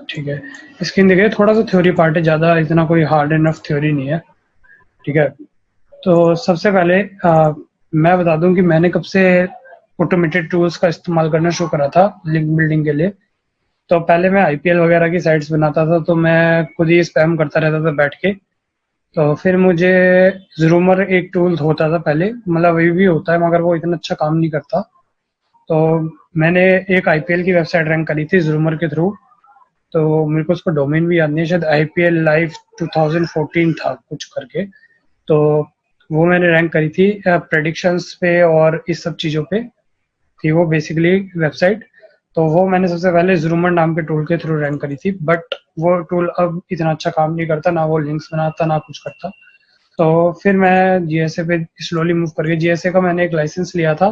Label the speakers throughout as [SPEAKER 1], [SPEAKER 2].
[SPEAKER 1] ठीक है। स्क्रीन देखिए, थोड़ा सा थ्योरी पार्ट है, ज़्यादा इतना कोई हार्ड एनफ थ्योरी नहीं है। ठीक है। तो सबसे पहले मैं बता दूं कि मैंने कब से ऑटोमेटेड टूल्स का इस्तेमाल करना शुरू करा था लिंक बिल्डिंग के लिए। तो पहले मैं आईपीएल वगैरह की साइट्स बनाता था, तो मैं खुद ही स्पैम करता रहता था बैठ के। तो फिर मुझे ज़रूमर एक टूल होता था पहले, मतलब अभी भी होता है, मगर वो इतना अच्छा काम नहीं करता। तो मैंने एक आईपीएल की वेबसाइट रैंक करी थी ज़रूमर के थ्रू। तो मेरे को उसका डोमेन भी याद नहीं है, शायद आईपीएल लाइव 2014 था कुछ करके। तो वो मैंने रैंक करी थी प्रेडिक्शंस पे और इस सब चीज़ों पे थी वो बेसिकली वेबसाइट। तो वो मैंने सबसे पहले ज़रूमर नाम के टूल के थ्रू रैंक करी थी, बट वो टूल अब इतना अच्छा काम नहीं करता, ना वो लिंक्स बनाता ना कुछ करता। तो फिर मैं जीएसए पे स्लोली मूव करके जीएसए का मैंने एक लाइसेंस लिया था।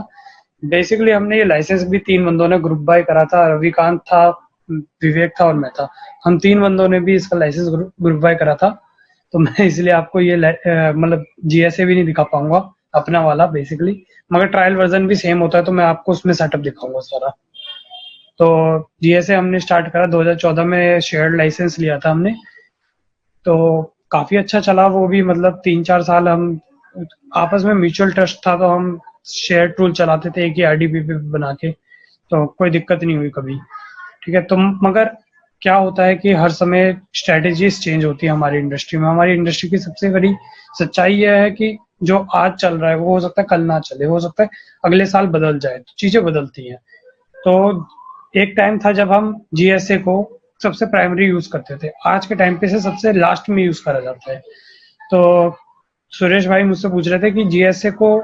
[SPEAKER 1] बेसिकली हमने ये लाइसेंस भी 3 बंदों ने ग्रुप बाय करा था, रविकांत था, विवेक था और मैं था। हम 3 बंदों ने भी इसका लाइसेंस ग्रुप बाय करा था। तो मैं इसलिए आपको ये मतलब जीएसए भी नहीं दिखा पाऊंगा अपना वाला बेसिकली, मगर ट्रायल वर्जन भी सेम होता है, तो मैं आपको उसमें सेटअप दिखाऊंगा सारा। तो जीएसए हमने स्टार्ट करा 2014 में, शेयर्ड लाइसेंस लिया था हमने। तो काफ़ी अच्छा चला वो भी, मतलब 3-4 साल हम आपस में म्यूचुअल ट्रस्ट था, तो हम शेयर टूल चलाते थे एक ही आईडीपी पे बना के। तो कोई दिक्कत नहीं हुई कभी। ठीक है। तो मगर क्या होता है कि हर समय स्ट्रेटेजीज चेंज होती है हमारी इंडस्ट्री में। हमारी इंडस्ट्री की सबसे बड़ी सच्चाई यह है कि जो आज चल रहा है वो हो सकता है कल ना चले, हो सकता है अगले साल बदल जाए, तो चीज़ें बदलती हैं। तो एक टाइम था जब हम जीएसए को सबसे प्राइमरी यूज करते थे, आज के टाइम पे से सबसे लास्ट में यूज करा जाता है। तो सुरेश भाई मुझसे पूछ रहे थे कि जीएसए को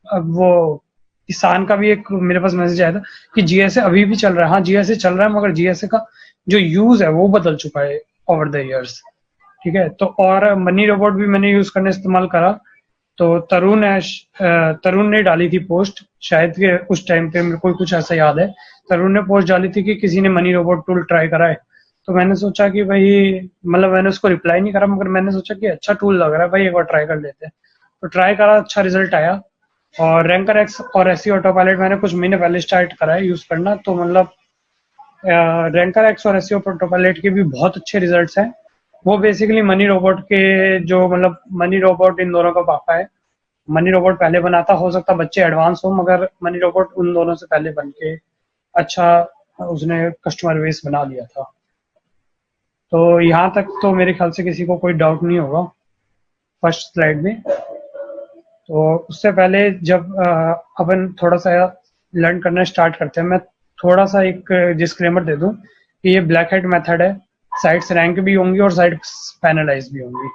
[SPEAKER 1] अब वो किसान का भी एक मेरे पास मैसेज आया था कि जीएसए अभी भी चल रहा है। हाँ, जीएसए चल रहा है, मगर जीएसए का जो यूज है वो बदल चुका है ओवर द इयर्स। ठीक है। तो और मनी रोबोट भी मैंने यूज करने इस्तेमाल करा। तो तरुण ने डाली थी पोस्ट, शायद कि उस टाइम पे मेरे को कुछ ऐसा याद है। तरुण ने पोस्ट डाली थी कि किसी ने मनी रोबोट टूल ट्राई करा है। तो मैंने सोचा कि भाई, मतलब मैंने उसको रिप्लाई नहीं करा, मगर मैंने सोचा कि अच्छा टूल लग रहा है भाई, एक बार ट्राई कर लेते हैं। तो ट्राई करा, अच्छा रिजल्ट आया। और रैंकर एक्स और एसई ऑटो पायलट मैंने कुछ महीने पहले स्टार्ट करा है यूज करना, तो मतलब रैंकर एक्स और एसई ऑटो पायलट के भी बहुत अच्छे रिजल्ट्स हैं। वो बेसिकली मनी रोबोट के, जो मतलब मनी रोबोट इन दोनों का पापा है। मनी रोबोट पहले बना था, हो सकता बच्चे एडवांस हो, मगर मनी रोबोट उन दोनों से पहले बन के अच्छा उसने कस्टमर बेस बना लिया था। तो यहाँ तक तो मेरे ख्याल से किसी को कोई डाउट नहीं होगा फर्स्ट स्लाइड में। तो उससे पहले जब अपन थोड़ा सा लर्न करना स्टार्ट करते हैं, मैं थोड़ा सा एक डिस्क्लेमर दे दूं कि ये ब्लैक हेड मेथड है। साइट्स रैंक भी होंगी और साइट्स पैनलाइज भी होंगी।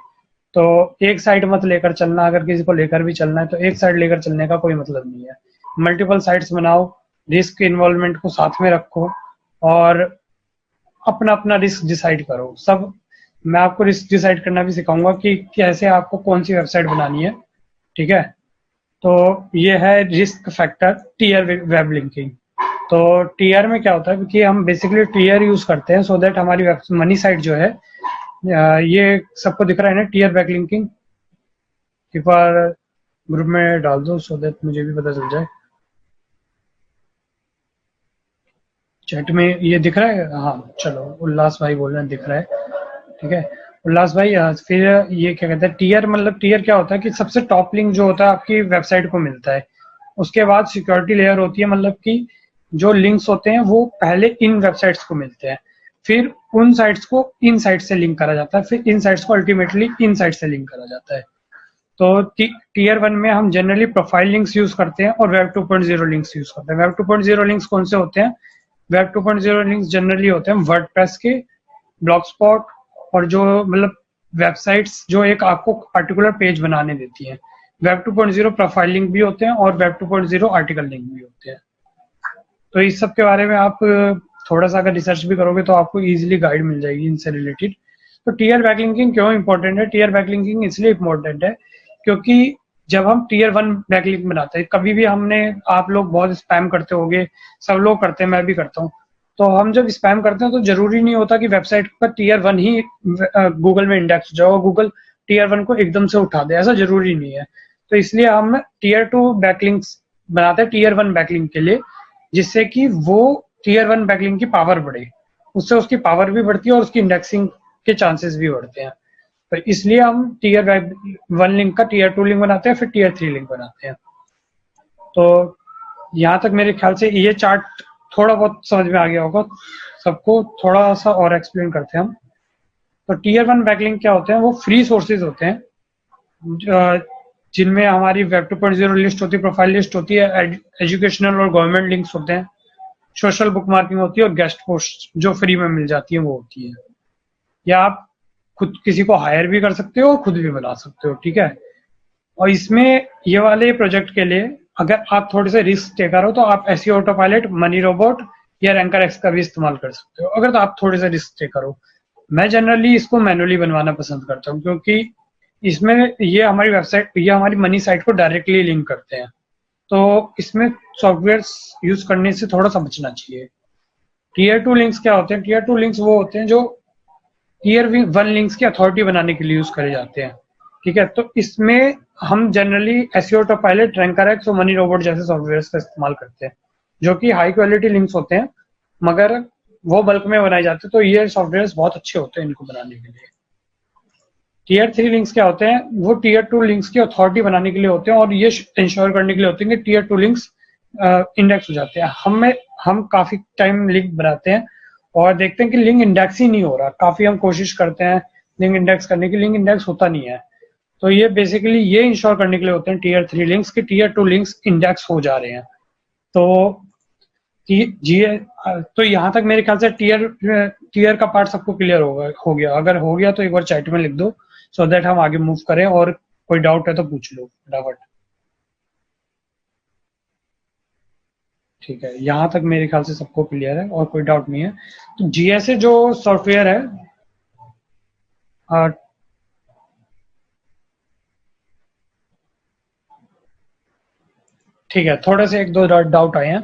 [SPEAKER 1] तो एक साइड मत लेकर चलना, अगर किसी को लेकर भी चलना है तो एक साइड लेकर चलने का कोई मतलब नहीं है। मल्टीपल साइट्स बनाओ, रिस्क इन्वॉल्वमेंट को साथ में रखो और अपना अपना रिस्क डिसाइड करो सब। मैं आपको रिस्क डिसाइड करना भी सिखाऊंगा कि कैसे आपको कौन सी वेबसाइट बनानी है। ठीक है। तो ये है risk factor tier web linking. तो टीयर में क्या होता है कि हम बेसिकली टीयर यूज करते हैं सो दैट हमारी मनी साइट जो है, ये सबको दिख रहा है ना टीयर बैक लिंकिंग। एक बार ग्रुप में डाल दो सो दैट मुझे भी पता चल जाए। चैट में ये दिख रहा है? हाँ चलो, उल्लास भाई बोल रहे हैं दिख रहा है। ठीक है। उल्लास भाई, फिर ये क्या कहते हैं टीयर, मतलब टीयर क्या होता है कि सबसे टॉप लिंक जो होता है आपकी वेबसाइट को मिलता है। उसके बाद सिक्योरिटी लेयर होती है, मतलब कि जो लिंक्स होते हैं वो पहले इन वेबसाइट्स को मिलते हैं, फिर उन साइट्स को इन साइट से लिंक करा जाता है, फिर इन साइट्स को अल्टीमेटली इन साइट से लिंक करा जाता है। तो टीयर वन में हम जनरली प्रोफाइल लिंक्स यूज करते हैं और वेब 2.0 लिंक्स यूज करते हैं। वेब 2.0 लिंक्स कौन से होते हैं? वेब 2.0 लिंक्स जनरली होते हैं वर्डप्रेस के, ब्लॉग स्पॉट, और जो मतलब वेबसाइट्स जो एक आपको पर्टिकुलर पेज बनाने देती हैं। वेब 2.0 प्रोफाइल लिंक भी होते हैं और वेब 2.0 आर्टिकल लिंक भी होते हैं। तो इस सब के बारे में आप थोड़ा सा अगर रिसर्च भी करोगे तो आपको इजीली गाइड मिल जाएगी इनसे रिलेटेड। तो टीयर बैकलिंकिंग क्यों इंपॉर्टेंट है? टीयर बैकलिंकिंग इसलिए इंपॉर्टेंट है क्योंकि जब हम टीयर वन बैकलिंक बनाते हैं, कभी भी हमने, आप लोग बहुत स्पैम करते होंगे, सब लोग करते हैं, मैं भी करता हूँ। तो हम जब स्पैम करते हैं तो जरूरी नहीं होता कि वेबसाइट पर टीयर वन ही गूगल में इंडेक्स हो जाओ, गूगल टीयर वन को एकदम से उठा दे, ऐसा जरूरी नहीं है। तो इसलिए हम टीयर टू बैकलिंक्स बनाते हैं टीयर वन बैकलिंक के लिए, जिससे कि वो टीयर वन बैकलिंक की पावर बढ़े। उससे उसकी पावर भी बढ़ती है और उसकी इंडेक्सिंग के चांसेस भी बढ़ते हैं। तो इसलिए हम टीयर 1 लिंक का टीयर 2 लिंक बनाते हैं, फिर टीयर 3 लिंक बनाते हैं। तो यहाँ तक मेरे ख्याल से ये चार्ट थोड़ा बहुत समझ में आ गया होगा सबको। थोड़ा सा और एक्सप्लेन करते हैं हम। तो टीयर 1 बैकलिंक क्या होते हैं? वो फ्री सोर्सेज होते हैं जिनमें हमारी वेब 2.0 लिस्ट होती है, प्रोफाइल लिस्ट होती है, एजुकेशनल और गवर्नमेंट लिंक्स होते हैं, सोशल बुक मार्किंग होती है और गेस्ट पोस्ट जो फ्री में मिल जाती है वो होती है। या आप खुद किसी को हायर भी कर सकते हो और खुद भी बना सकते हो, ठीक है। और इसमें ये वाले प्रोजेक्ट के लिए अगर आप थोड़े से रिस्क टेकर हो तो आप SEO auto pilot, money robot या रैंकर एक्स का भी इस्तेमाल कर सकते हो, अगर तो आप थोड़े से रिस्क टेकर हो। मैं जनरली इसको मैनुअली बनवाना पसंद करता हूँ, क्योंकि इसमें ये हमारी वेबसाइट, ये हमारी मनी साइट को डायरेक्टली लिंक करते हैं। तो इसमें सॉफ्टवेयर यूज करने से थोड़ा सा बचना चाहिए। टीयर 2 लिंक्स क्या होते हैं? टीयर 2 लिंक्स वो होते हैं जो टीयर 1 लिंक्स की अथॉरिटी बनाने के लिए यूज करे जाते हैं, ठीक है। तो इसमें हम generally SEO auto pilot, ranker x और मनी रोबोट जैसे सॉफ्टवेयर का इस्तेमाल करते हैं, जो कि हाई क्वालिटी लिंक्स होते हैं, मगर वो बल्क में बनाए जाते हैं। तो ये सॉफ्टवेयर बहुत अच्छे होते हैं इनको बनाने के लिए। टीयर 3 लिंक्स क्या होते हैं? वो टीयर 2 लिंक्स की अथॉरिटी बनाने के लिए होते हैं और ये इंश्योर करने के लिए होते हैं कि टीयर 2 लिंक्स इंडेक्स हो जाते हैं। हम काफी टाइम लिंक बनाते हैं और देखते हैं कि लिंक इंडेक्स ही नहीं हो रहा। काफी हम कोशिश करते हैं लिंक इंडेक्स करने की, लिंक इंडेक्स होता नहीं है। तो ये बेसिकली ये इंश्योर करने के लिए होते हैं टीयर 3 लिंक्स कि टीयर 2 लिंक्स इंडेक्स हो जा रहे हैं। तो तो यहाँ तक मेरे ख्याल से टीयर का पार्ट सबको क्लियर हो गया। अगर हो गया तो एक बार चैट में लिख दो, सो दैट हम आगे मूव करें, और कोई डाउट है तो पूछ लो फटाफट। ठीक है, यहाँ तक मेरे ख्याल से सबको क्लियर है और कोई डाउट नहीं है। तो जीएसए जो सॉफ्टवेयर है, ठीक है, थोड़े से एक दो डाउट आए हैं।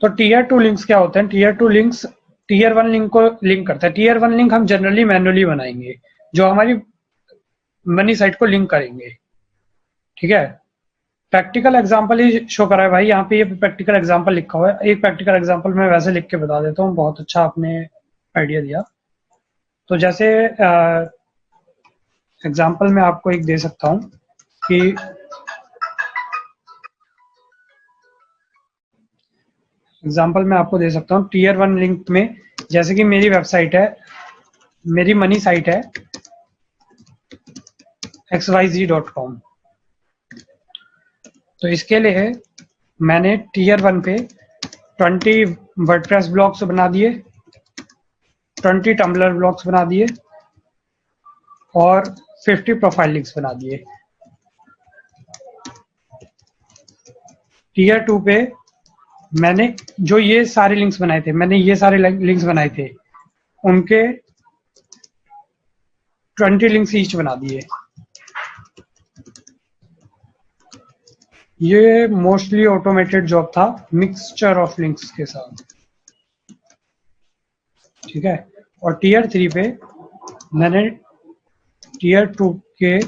[SPEAKER 1] तो टीयर 2 लिंक्स क्या होते हैं? टीयर 2 लिंक्स टीयर 1 लिंक को लिंक करता है। टीयर 1 लिंक हम जनरली मैनुअली बनाएंगे, जो हमारी मनी साइट को लिंक करेंगे, ठीक है। प्रैक्टिकल एग्जांपल ही शो करा है भाई, यहाँ पे ये प्रैक्टिकल एग्जांपल लिखा हुआ है। एक प्रैक्टिकल एग्जांपल मैं वैसे लिख के बता देता हूँ, बहुत अच्छा आपने आइडिया दिया। तो जैसे एग्जांपल मैं आपको एक दे सकता हूँ कि एग्जांपल मैं आपको दे सकता हूँ टीयर 1 लिंक में, जैसे कि मेरी वेबसाइट है, मेरी मनी साइट है xyz.com। तो इसके लिए मैंने टीयर 1 पे 20 वर्डप्रेस ब्लॉग्स बना दिए, 20 टम्बलर ब्लॉग्स बना दिए और 50 प्रोफाइल लिंक्स बना दिए। टीयर 2 पे मैंने जो ये सारे लिंक्स बनाए थे, मैंने ये सारे लिंक्स बनाए थे, उनके 20 लिंक्स ईच बना दिए। ये मोस्टली ऑटोमेटेड जॉब था, मिक्सचर ऑफ लिंक्स के साथ, ठीक है। और टीयर 3 पे मैंने टीयर 2 के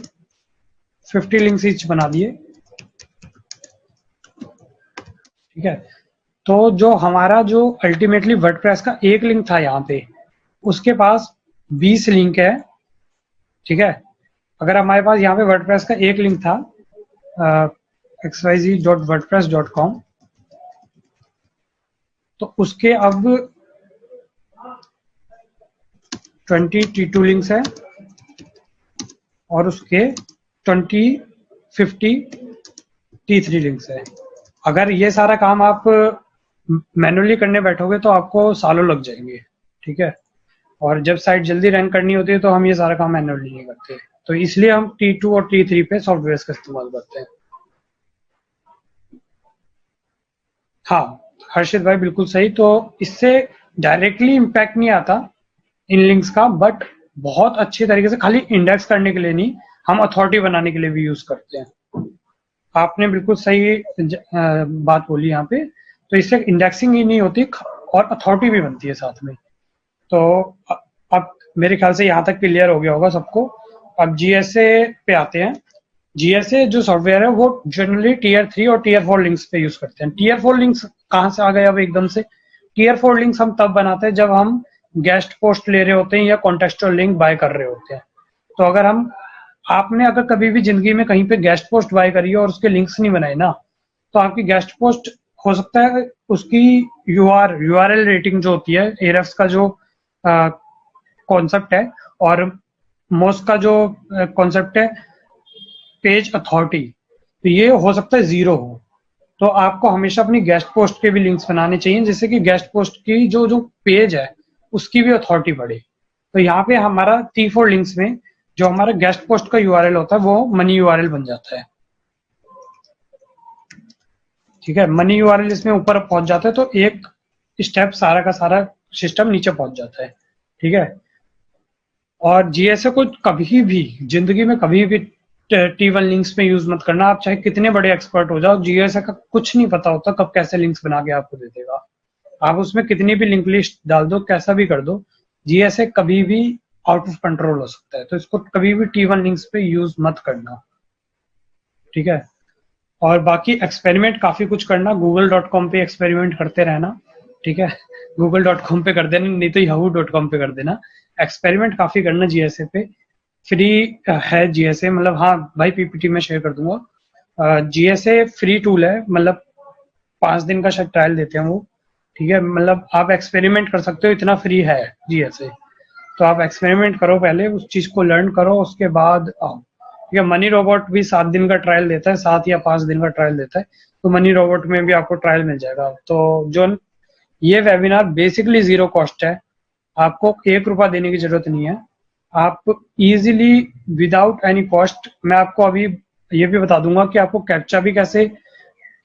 [SPEAKER 1] 50 लिंक्स ईच बना दिए, ठीक है। तो जो हमारा जो अल्टीमेटली वर्डप्रेस का एक लिंक था यहाँ पे, उसके पास 20 लिंक है, ठीक है। अगर हमारे पास यहाँ पे वर्डप्रेस का एक लिंक था xyz.wordpress.com, तो उसके अब 20 T2 लिंक्स है और उसके 50 T3 लिंक्स है। अगर ये सारा काम आप मैनुअली करने बैठोगे तो आपको सालों लग जाएंगे, ठीक है। और जब साइट जल्दी रन करनी होती है तो हम ये सारा काम मैनुअली नहीं करते, तो इसलिए हम T2 और T3 पे सॉफ्टवेयर का इस्तेमाल करते हैं। हाँ हर्षित भाई, बिल्कुल सही। तो इससे डायरेक्टली इम्पैक्ट नहीं आता इन लिंक्स का, बट बहुत अच्छे तरीके से, खाली इंडेक्स करने के लिए नहीं, हम अथॉरिटी बनाने के लिए भी यूज करते हैं। आपने बिल्कुल सही बात बोली यहाँ पे। तो इससे इंडेक्सिंग ही नहीं होती और अथॉरिटी भी बनती है साथ में। तो अब मेरे ख्याल से यहाँ तक क्लियर हो गया होगा सबको। अब जीएसए पे आते हैं। जीएसए जो सॉफ्टवेयर है वो जनरली टीयर 3 और टीयर 4 लिंक्स पे यूज करते हैं। टीयर 4 लिंक्स कहाँ से आ गए अब एकदम से? टीयर 4 लिंक्स हम तब बनाते हैं जब हम गेस्ट पोस्ट ले रहे होते हैं या कॉन्टेक्सचुअल लिंक बाय कर रहे होते हैं। तो अगर आपने अगर कभी भी जिंदगी में कहीं पे गेस्ट पोस्ट बाय करी है और उसके लिंक्स नहीं बनाए ना, तो आपकी गेस्ट पोस्ट हो सकता है उसकी यूआरएल रेटिंग जो होती है, एरएफ्स का जो कॉन्सेप्ट है, और मोस्ट का जो कॉन्सेप्ट है पेज अथॉरिटी, तो ये हो सकता है 0 हो। तो आपको हमेशा अपनी गेस्ट पोस्ट के भी लिंक्स बनाने चाहिए, जिससे कि गेस्ट पोस्ट की जो जो पेज है उसकी भी अथॉरिटी बढ़े। तो यहाँ पे हमारा T4 लिंक्स में जो हमारा गेस्ट पोस्ट का यूआरएल होता है वो मनी यूआरएल बन जाता है। ठीक है, मनी यूआरएल इसमें ऊपर पहुंच जाता है तो एक स्टेप सारा का सारा सिस्टम नीचे पहुंच जाता है। ठीक है, और जीएसए को कभी भी जिंदगी में कभी भी T1 लिंक्स में यूज मत करना। आप चाहे कितने बड़े एक्सपर्ट हो जाओ, जीएसए का कुछ नहीं पता होता कब कैसे लिंक्स बना के आपको दे देगा। आप उसमें कितनी भी लिंक लिस्ट डाल दो, कैसा भी कर दो, जीएसए कभी भी आउट ऑफ कंट्रोल हो सकता है। तो इसको कभी भी T1 लिंक्स पे यूज मत करना। ठीक है, और बाकी एक्सपेरिमेंट काफी कुछ करना, google.com पे एक्सपेरिमेंट करते रहना। ठीक है, google.com पे कर देना, नहीं तो yahoo.com पे कर देना। एक्सपेरिमेंट काफी करना जीएसए पे, फ्री है जीएसए, मतलब हाँ भाई पीपीटी में शेयर कर दूंगा। जीएसए फ्री टूल है, मतलब 5 दिन का शायद ट्रायल देते हैं वो। ठीक है, मतलब आप एक्सपेरिमेंट कर सकते हो, इतना फ्री है जीएसए। तो आप एक्सपेरिमेंट करो, पहले उस चीज को लर्न करो, उसके बाद आओ। ठीक है, मनी रोबोट भी 7 दिन का ट्रायल देता है, 7 या 5 दिन का ट्रायल देता है, तो मनी रोबोट में भी आपको ट्रायल मिल जाएगा। तो जो ये वेबिनार बेसिकली 0 कॉस्ट है, आपको 1 रुपया देने की जरूरत नहीं है। आप इजीली विदाउट एनी कॉस्ट, मैं आपको अभी ये भी बता दूंगा कि आपको कैप्चा भी कैसे,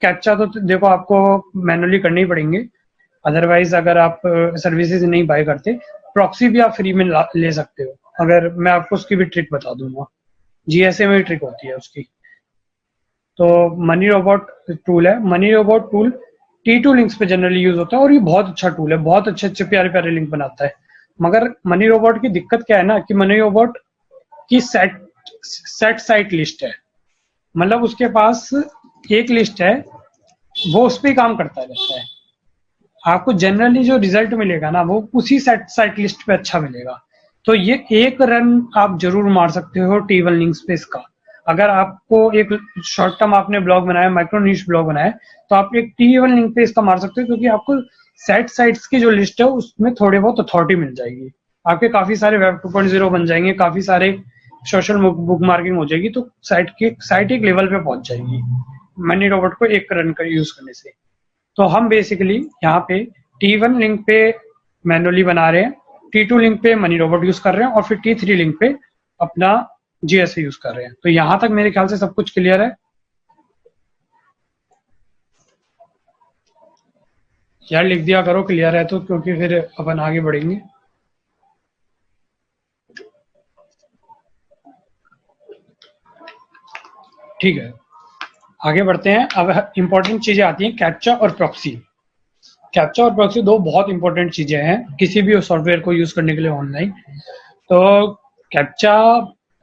[SPEAKER 1] कैप्चा तो देखो आपको मैनुअली करने ही पड़ेंगे, अदरवाइज अगर आप सर्विसेज नहीं बाय करते। प्रॉक्सी भी आप फ्री में ले सकते हो, अगर मैं आपको उसकी भी ट्रिक बता दूंगा, जीएसए में भी ट्रिक होती है उसकी। तो मनी रोबोट टूल है, money robot tool T2 links पे जनरली यूज होता है, और ये बहुत अच्छा टूल है, बहुत अच्छे अच्छे प्यारे प्यारे लिंक बनाता है। मगर मनी रोबोट की दिक्कत क्या है ना, कि मनी रोबोट की सेट साइट लिस्ट है, मतलब उसके पास एक लिस्ट है, वो उस पर काम करता रहता है। आपको जनरली जो रिजल्ट मिलेगा ना, वो उसी सेट साइट लिस्ट पे अच्छा मिलेगा। तो ये एक रन आप जरूर मार सकते हो T1 लिंक्स पे इसका। अगर आपको एक शॉर्ट टर्म आपने ब्लॉग बनाया, माइक्रो नीश ब्लॉग बनाया, तो आप एक T1 लिंक पे इसका मार सकते हो, क्योंकि आपको सेट साइट्स की जो लिस्ट है उसमें थोड़े बहुत अथॉरिटी मिल जाएगी, आपके काफी सारे वेब 2.0 बन जाएंगे, काफी सारे सोशल बुक मार्किंग हो जाएगी, तो साइट एक लेवल पे पहुंच जाएगी मनी रोबोट को एक रन का यूज करने से। तो हम बेसिकली यहाँ पे T1 लिंक पे मैनुअली बना रहे हैं, T2 लिंक पे मनी रोबोट यूज कर रहे हैं, और फिर T3 लिंक पे अपना जीएसए यूज कर रहे हैं। तो यहां तक मेरे ख्याल से सब कुछ क्लियर है। यार लिख दिया करो क्लियर है तो, क्योंकि फिर अपन आगे बढ़ेंगे। ठीक है, आगे बढ़ते हैं। अब इंपॉर्टेंट चीजें आती हैं, कैप्चा और प्रॉक्सी। कैप्चा और प्रॉक्सी दो बहुत इंपॉर्टेंट चीजें हैं किसी भी सॉफ्टवेयर को यूज करने के लिए ऑनलाइन। तो कैप्चा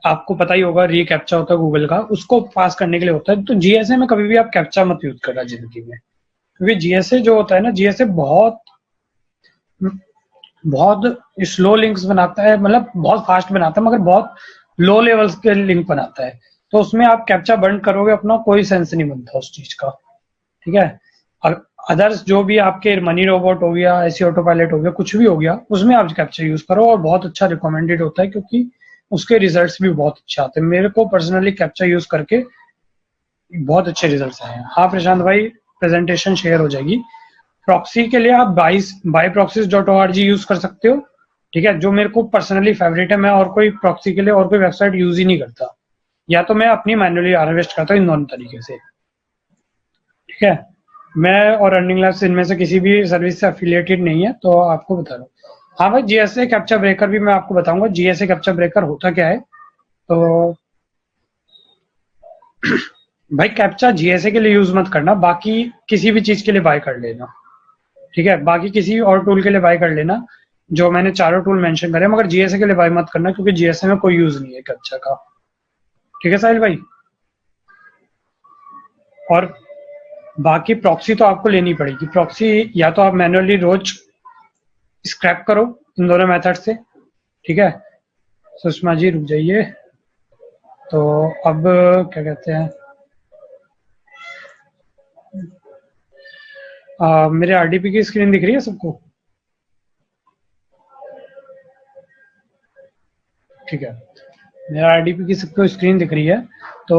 [SPEAKER 1] आपको पता ही होगा, रीकैप्चा होता है गूगल का, उसको पास करने के लिए होता है। तो जीएसए में कभी भी आप कैप्चा मत यूज करना जिंदगी में, क्योंकि जीएसए जो होता है ना, जीएसए बहुत बहुत स्लो लिंक्स बनाता है, मतलब बहुत फास्ट बनाता है, मगर बहुत लो लेवल्स के लिंक बनाता है। तो उसमें आप कैप्चा बंद करोगे अपना, कोई सेंस नहीं बनता उस चीज का। ठीक है, अदर्स जो भी आपके मनी रोबोट हो गया, ऐसी ऑटो पायलट हो गया, कुछ भी हो गया, उसमें आप कैप्चा यूज करो, और बहुत अच्छा रिकमेंडेड होता है, क्योंकि उसके रिजल्ट्स भी बहुत अच्छे आते हैं। मेरे को पर्सनली कैप्चा यूज करके बहुत अच्छे रिजल्ट्स आए हैं। हाँ प्रशांत भाई, प्रेजेंटेशन शेयर हो जाएगी। प्रॉक्सी के लिए आप byproxies.org यूज कर सकते हो। ठीक है, जो मेरे को पर्सनली फेवरेट है, मैं और कोई प्रॉक्सी के लिए और कोई वेबसाइट यूज ही नहीं करता, या तो मैं अपनी मैनुअली हार्वेस्ट करता हूँ इन दोनों तरीके से। ठीक है, मैं और अर्निंग लैब्स इनमें से किसी भी सर्विस से एफिलिएटेड नहीं है, तो आपको बता रहा हूँ। हाँ भाई, जीएसए कैप्चा ब्रेकर भी मैं आपको बताऊंगा, जीएसए कैप्चा ब्रेकर होता क्या है। तो भाई कैप्चा जीएसए के लिए यूज मत करना, बाकी किसी भी चीज के लिए बाय कर लेना। ठीक है, बाकी किसी और टूल के लिए बाय कर लेना, जो मैंने चारों टूल मेंशन करे, मगर जीएसए के लिए बाय मत करना, क्योंकि जीएसए में कोई यूज नहीं है कैप्चा का। ठीक है साहिल भाई, और बाकी प्रॉक्सी तो आपको लेनी पड़ेगी। प्रॉक्सी या तो आप मैनुअली रोज स्क्रैप करो, इन दोनों मेथड से, ठीक है। सुषमा जी रुक जाइए। तो अब क्या कहते हैं, मेरे आरडीपी की स्क्रीन दिख रही है सबको? ठीक है, मेरा आरडीपी की सबको स्क्रीन दिख रही है। तो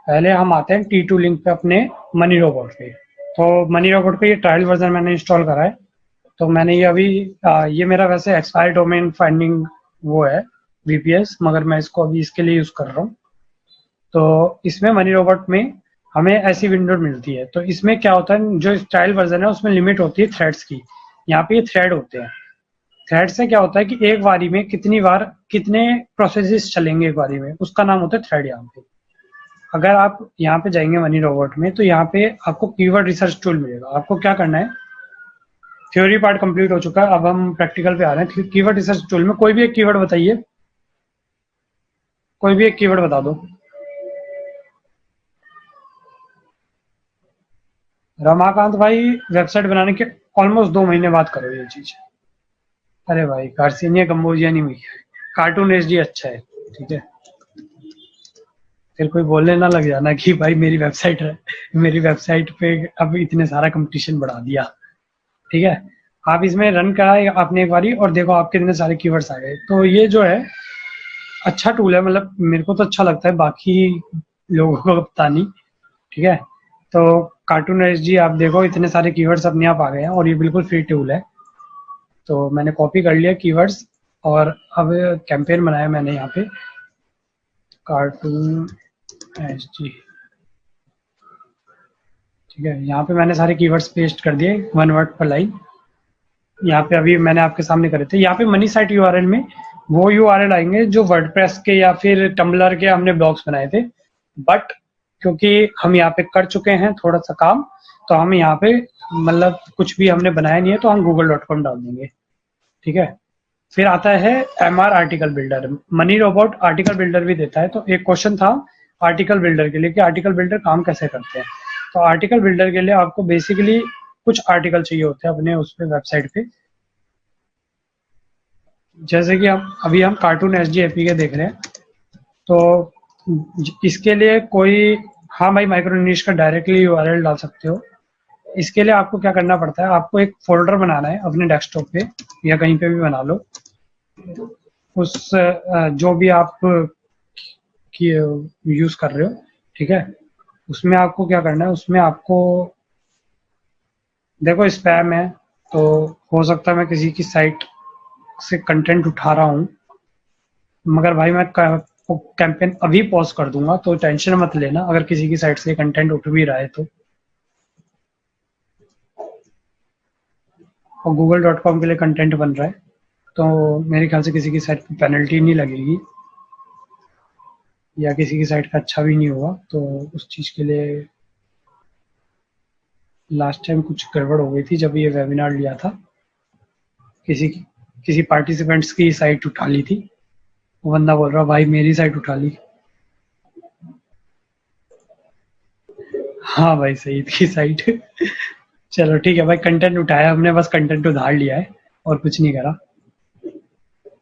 [SPEAKER 1] पहले हम आते हैं T2 लिंक पे अपने मनी रोबोट पे। तो मनी रोबोट पे ये ट्रायल वर्जन मैंने इंस्टॉल करा है। तो मैंने ये अभी ये मेरा वैसे एक्सपायर डोमेन फाइंडिंग वो है VPS, मगर मैं इसको अभी इसके लिए यूज कर रहा हूँ। तो इसमें मनी रोबोट में हमें ऐसी विंडो मिलती है। तो इसमें क्या होता है, जो ट्रायल वर्जन है उसमें लिमिट होती है थ्रेड्स की। यहाँ पे ये थ्रेड होते हैं। थ्रेड से क्या होता है कि एक बारी में कितनी बार कितने प्रोसेसेस चलेंगे एक बारी में, उसका नाम होता है थ्रेड। यहाँ पे अगर आप यहाँ पे जाएंगे मनी रोबोट में, तो यहाँ पे आपको कीवर्ड रिसर्च टूल मिलेगा। आपको क्या करना है, थ्योरी पार्ट कंप्लीट हो चुका है, अब हम प्रैक्टिकल पे आ रहे हैं। कीवर्ड रिसर्च टूल में कोई भी एक कीवर्ड बताइए, कोई भी एक कीवर्ड बता दो। रमाकांत भाई, वेबसाइट बनाने के ऑलमोस्ट 2 महीने बाद करो ये चीज। अरे भाई कार्सिनिया कम्बोजिया नहीं हुई, कार्टून एचडी अच्छा है, ठीक है। फिर कोई बोलने ना लग जाना कि भाई मेरी वेबसाइट है, मेरी वेबसाइट पे अब इतने सारा कंपटीशन बढ़ा दिया, ठीक है। आप इसमें रन कराए आपने एक बारी और देखो आप कितने सारे कीवर्ड्स आ गए। तो ये जो है अच्छा टूल है, मतलब मेरे को तो अच्छा लगता है, बाकी लोगों को पता नहीं, ठीक है। तो कार्टून एचडी आप देखो इतने सारे कीवर्ड्स अपने आप आ गए हैं और ये बिल्कुल फ्री टूल है। तो मैंने कॉपी कर लिया कीवर्ड्स और अब कैंपेन बनाया मैंने यहाँ पे कार्टून एचडी, ठीक है। यहाँ पे मैंने सारे कीवर्ड्स पेस्ट कर दिए 1 वर्ड पर लाइन। यहाँ पे अभी मैंने आपके सामने करे थे। यहाँ पे मनी साइट यूआरएल में वो यूआरएल आएंगे जो वर्डप्रेस के या फिर टम्बलर के हमने ब्लॉग्स बनाए थे, बट क्योंकि हम यहाँ पे कर चुके हैं थोड़ा सा काम, तो हम यहाँ पे मतलब कुछ भी हमने बनाया नहीं है, तो हम google.com डाल देंगे, ठीक है। फिर आता है MR article builder. Money robot article builder भी देता है। तो एक क्वेश्चन था आर्टिकल बिल्डर के लिए कि आर्टिकल बिल्डर काम कैसे करते हैं। तो आर्टिकल बिल्डर के लिए आपको बेसिकली कुछ आर्टिकल चाहिए होते हैं अपने उस पे वेबसाइट पे। जैसे कि हम कार्टून एचडी एपीके देख रहे हैं। तो इसके लिए कोई, हाँ भाई माइक्रो निश का डायरेक्टली यूआरएल डाल सकते हो। इसके लिए आपको क्या करना पड़ता है, आपको एक फोल्डर बनाना है अपने डेस्कटॉप पे या कहीं पे भी बना लो। उस जो भी आप की यूज कर रहे हो, ठीक है। उसमें आपको क्या करना है, उसमें आपको देखो स्पैम है, तो हो सकता है मैं किसी की साइट से कंटेंट उठा रहा हूँ, मगर भाई मैं कैंपेन अभी पॉज कर दूंगा, तो टेंशन मत लेना अगर किसी की साइट से कंटेंट उठ भी रहा है तो। और google.com के लिए कंटेंट बन रहा है, तो मेरे ख्याल से किसी की साइट पे पेनल्टी नहीं लगेगी या किसी की साइट का अच्छा भी नहीं होगा। तो उस चीज़ के लिए लास्ट टाइम कुछ गड़बड़ हो गई थी जब ये वेबिनार लिया था, किसी पार्टिसिपेंट्स की साइट उठा ली थी। वो बंदा बोल रहा भाई मेरी साइट उठा ली। हाँ भाई सही थी साइट। चलो ठीक है भाई, कंटेंट उठाया हमने, बस कंटेंट उधार लिया है और कुछ नहीं करा।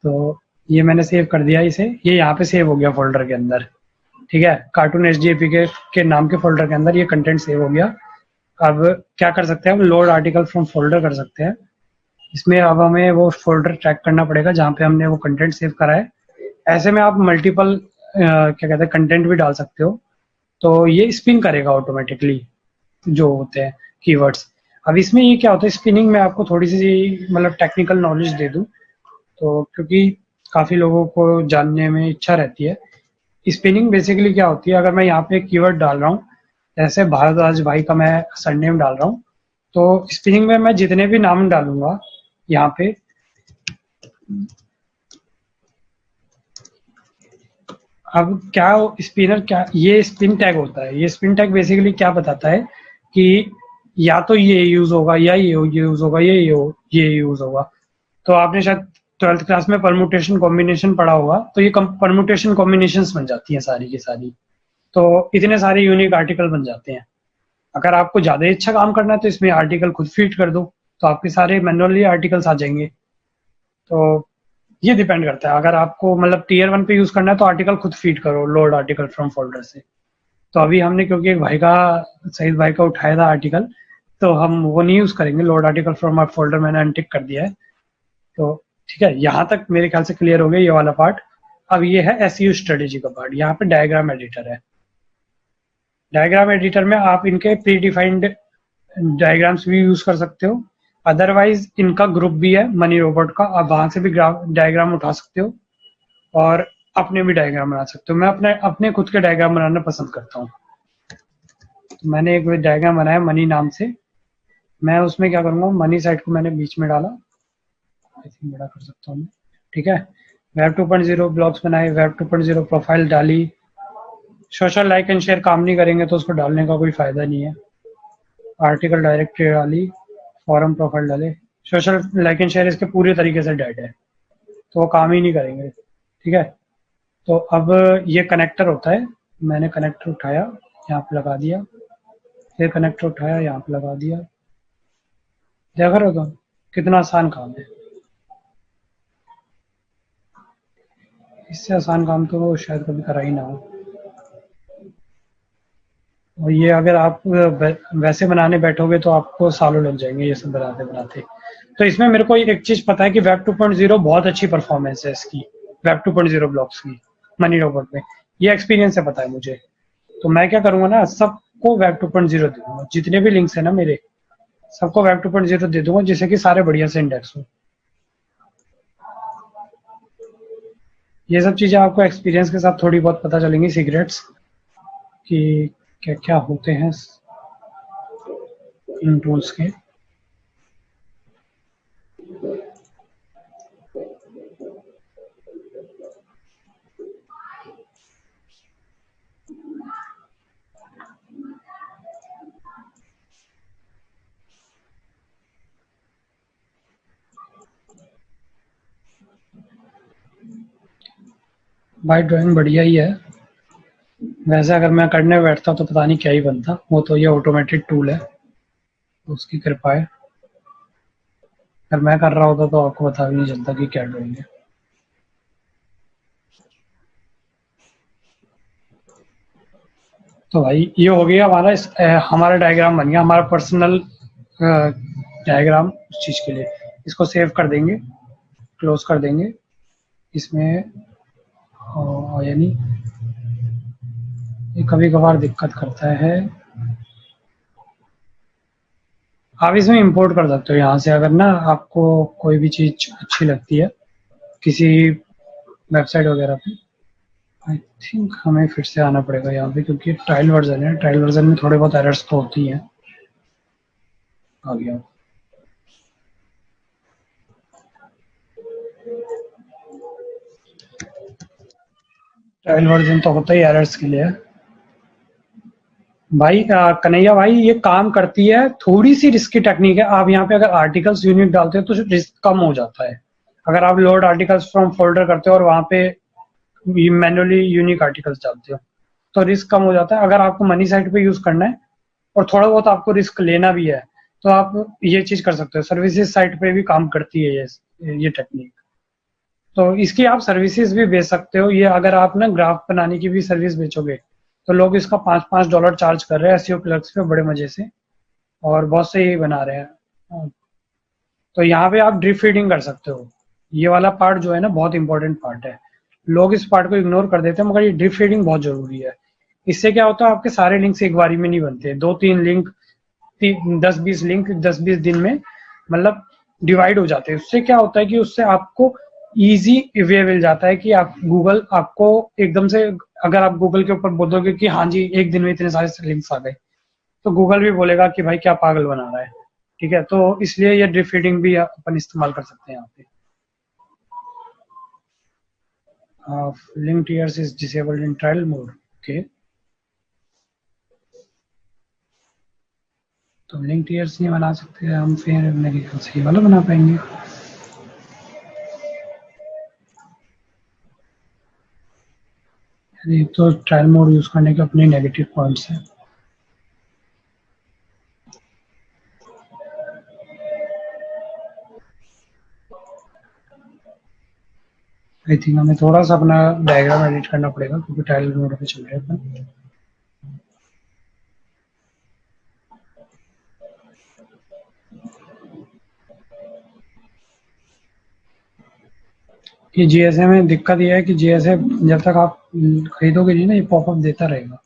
[SPEAKER 1] तो ये मैंने सेव कर दिया इसे, ये यहाँ पे सेव हो गया फोल्डर के अंदर, ठीक है। कार्टून एचडीएपी के नाम के फोल्डर के अंदर ये कंटेंट सेव हो गया। अब क्या कर सकते हैं हम, लोड आर्टिकल फ्रॉम फोल्डर कर सकते हैं। इसमें अब हमें वो फोल्डर ट्रैक करना पड़ेगा जहाँ पे हमने वो कंटेंट सेव करा है। ऐसे में आप मल्टीपल क्या कहते हैं कंटेंट भी डाल सकते हो, तो ये स्पिन करेगा ऑटोमेटिकली जो होते हैं कीवर्ड्स। अब इसमें ये क्या होता है स्पिनिंग में, आपको थोड़ी सी मतलब टेक्निकल नॉलेज दे दूं तो, क्योंकि काफ़ी लोगों को जानने में इच्छा रहती है। स्पिनिंग बेसिकली क्या होती है, अगर मैं यहाँ पे कीवर्ड डाल रहा हूँ, जैसे भारद्वाज भाई का मैं सरनेम डाल रहा हूँ, तो स्पिनिंग में मैं जितने भी नाम डालूंगा यहाँ पे, अब क्या स्पिनर क्या, ये स्पिन टैग होता है। ये स्पिन टैग बेसिकली क्या बताता है कि या तो ये यूज होगा या ये यूज होगा, ये यूज होगा। तो आपने शायद 12th क्लास में परमुटेशन कॉम्बिनेशन पढ़ा होगा, तो ये परमुटेशन कॉम्बिनेशंस बन जाती हैं सारी की सारी। तो इतने सारे यूनिक आर्टिकल बन जाते हैं। अगर आपको ज्यादा अच्छा काम करना है तो इसमें आर्टिकल खुद फीड कर दो, तो आपके सारे मैनुअली आर्टिकल्स आ जाएंगे। तो ये डिपेंड करता है, अगर आपको मतलब टीयर 1 पे यूज़ करना है तो आर्टिकल खुद फीड करो लोड आर्टिकल फ्रॉम फ़ोल्डर से। तो अभी हमने क्योंकि एक भाई का, सईद भाई का उठाया था आर्टिकल, तो हम वो नहीं यूज़ करेंगे, load article from a folder मैंने अनटिक कर दिया है। तो ठीक है, यहाँ तक मेरे ख्याल से क्लियर हो गया ये वाला पार्ट। अब ये है एसईओ स्ट्रेटेजी का पार्ट। यहाँ पे डायग्राम एडिटर है। डायग्राम एडिटर में आप इनके प्री डिफाइंड डायग्राम्स भी यूज कर सकते हो, अदरवाइज इनका ग्रुप भी है मनी रोबोट का, आप वहां से भी डायग्राम उठा सकते हो और अपने भी डायग्राम बना सकते हो। मैं अपने अपने खुद के डायग्राम बनाना पसंद करता हूँ। तो मैंने एक डायग्राम बनाया मनी नाम से। मैं उसमें क्या करूंगा, मनी साइड को मैंने बीच में डाला, आई थिंक बड़ा कर सकता हूँ। ठीक है, वेब 2.0 ब्लॉग्स बनाए, वेब 2.0 प्रोफाइल डाली। सोशल लाइक एंड शेयर काम नहीं करेंगे तो उसको डालने का कोई फायदा नहीं है। आर्टिकल डायरेक्टरी डाली, फॉरम प्रोफाइल डाले। सोशल लाइक एंड शेयर इसके पूरे तरीके से डेड है, तो वो काम ही नहीं करेंगे। ठीक है, तो अब ये कनेक्टर होता है, मैंने कनेक्टर उठाया यहाँ पे लगा दिया, फिर कनेक्टर उठाया यहाँ पे लगा दिया। देख रहे हो तुम कितना आसान काम है। इससे आसान काम तो शायद कभी करा ही ना हो। और ये अगर आप वैसे बनाने बैठोगे तो आपको सालों लग जाएंगे ये सब बनाते बनाते। तो इसमें मेरे को एक चीज पता है कि वेब 2.0 बहुत अच्छी परफॉर्मेंस है इसकी, वेब 2.0 ब्लॉक्स की मनी रोबोट में। ये एक्सपीरियंस से पता है मुझे। तो मैं क्या करूंगा ना, सबको वेब 2.0 दे दूंगा, जितने भी लिंक्स है ना मेरे, सबको वेब 2.0 दे दूंगा, जिससे कि सारे बढ़िया से इंडेक्स हो। ये सब चीजें आपको एक्सपीरियंस के साथ थोड़ी बहुत पता चलेंगी, सीक्रेट्स कि क्या क्या होते हैं इन टूल्स के। भाई ड्राइंग बढ़िया ही है। वैसे अगर मैं करने बैठता तो पता नहीं क्या ही बनता, वो तो ये ऑटोमेटेड टूल है, उसकी कृपा है। अगर मैं कर रहा होता तो आपको पता भी नहीं चलता कि क्या ड्राइंग है। तो भाई ये हो गया हमारा हमारा डायग्राम बन गया, हमारा पर्सनल डायग्राम उस चीज के लिए। इसको सेव कर देंगे, क्लोज कर देंगे। इसमें यानी ये कभी कभार दिक्कत करता है। आप इसमें इंपोर्ट कर सकते हो यहाँ से, अगर ना आपको कोई भी चीज अच्छी लगती है किसी वेबसाइट वगैरह पे। आई थिंक हमें फिर से आना पड़ेगा यहाँ पे, क्योंकि ट्रायल वर्जन है, ट्रायल वर्जन में थोड़े बहुत एरर्स तो होती हैं। आ गया। ट्रायल वर्जन तो होता ही एरर्स के लिए है। भाई कन्हैया भाई, ये काम करती है, थोड़ी सी रिस्की टेक्निक है। आप यहाँ पे अगर आर्टिकल्स यूनिक डालते हो तो रिस्क कम हो जाता है। अगर आप लोड आर्टिकल्स फ्रॉम फोल्डर करते हो और वहां पे मैनुअली यूनिक आर्टिकल्स डालते हो तो रिस्क कम हो जाता है। अगर आपको मनी साइट पे यूज करना है और थोड़ा बहुत आपको रिस्क लेना भी है तो आप ये चीज कर सकते हो। सर्विसेज साइट पे भी काम करती है ये टेक्निक। तो इसकी आप सर्विसेज भी बेच सकते हो। ये अगर आप ना ग्राफ बनाने की भी सर्विस बेचोगे तो लोग इसका $5 चार्ज कर रहे हैं एसईओ क्लर्क्स पे बड़े मजे से, और बहुत से यही बना रहे हैं। तो यहाँ पे आप ड्रिप फीडिंग कर सकते हो। ये वाला पार्ट जो है ना बहुत इंपॉर्टेंट पार्ट है। लोग इस पार्ट को इग्नोर कर देते हैं, मगर ये ड्रिप फीडिंग बहुत जरूरी है। इससे क्या होता है, आपके सारे लिंक्स एक बारी में नहीं बनते, 2-3 लिंक, 10-20 लिंक 10-20 दिन में मतलब डिवाइड हो जाते हैं। उससे क्या होता है कि उससे आपको इजी वे मिल जाता है कि आप गूगल आपको एकदम से, अगर आप गूगल के ऊपर बोलोगे कि हाँ जी एक दिन में इतने सारे लिंक्स आ गए, तो गूगल भी बोलेगा कि भाई क्या पागल बना रहा है। ठीक है, तो इसलिए ये ड्रिप फीडिंग भी अपन इस्तेमाल कर सकते हैं यहाँ पे। Link tiers is disabled in trial mode. Okay, तो लिंक टियर्स नहीं बना सकते हम, फिर मेरे ख्याल से ये वाला बना पाएंगे। ये तो ट्रायल मोड यूज करने के अपने नेगेटिव पॉइंट्स हैं। आई थिंक हमें थोड़ा सा अपना डायग्राम एडिट करना पड़ेगा क्योंकि टाइल मोड पे चल रहे हैं अपन। ये जीएसए में दिक्कत ये है कि जीएसए जब तक आप खरीदोगे नहीं ना, ये पॉपअप देता रहेगा।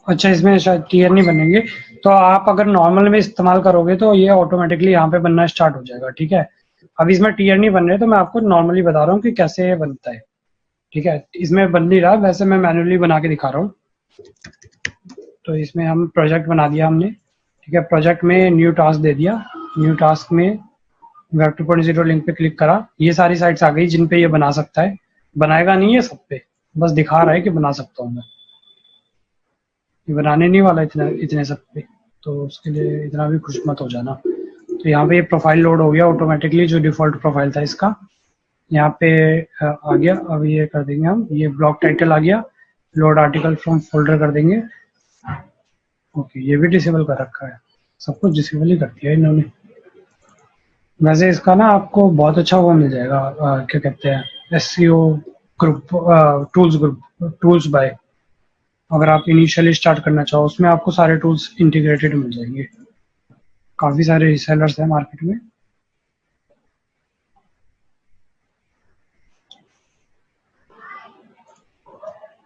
[SPEAKER 1] अच्छा, इसमें शायद टीयर नहीं बनेंगे। तो आप अगर नॉर्मल में इस्तेमाल करोगे तो ये ऑटोमेटिकली यहाँ पे बनना स्टार्ट हो जाएगा, ठीक है। अब इसमें टीयर नहीं बन रहे तो मैं आपको नॉर्मली बता रहा हूँ कि कैसे ये बनता है, ठीक है। इसमें बन नहीं रहा, वैसे मैं मैन्युअली बना के दिखा रहा हूँ। तो इसमें हम प्रोजेक्ट बना दिया हमने, ठीक है। प्रोजेक्ट में न्यू टास्क दे दिया। न्यू टास्क में वेब 2.0 लिंक पे क्लिक करा, ये सारी साइट्स आ गई जिन पे ये बना सकता है। बनाएगा नहीं है सब पे, बस दिखा रहा है कि बना सकता हूँ मैं। ये बनाने नहीं वाला इतना इतने सब पे, तो उसके लिए इतना भी खुश मत हो जाना। तो यहाँ पे ये प्रोफाइल लोड हो गया ऑटोमेटिकली, जो डिफॉल्ट प्रोफाइल था इसका। यहाँ पे आ गया। अब ये कर देंगे हम, ये ब्लॉक टाइटल आ गया। लोड आर्टिकल फ्रॉम फोल्डर कर देंगे। ओके, ये भी डिसेबल कर रखा है। सब कुछ डिसेबल ही कर दिया इन्होंने। वैसे इसका ना आपको बहुत अच्छा वो मिल जाएगा, क्या कहते हैं, SEO group, tools group, tools buy. अगर आप इनिशियली स्टार्ट करना चाहो, उसमें आपको सारे टूल्स इंटीग्रेटेड मिल जाएंगे। काफ़ी सारे रीसेलर्स हैं मार्केट में।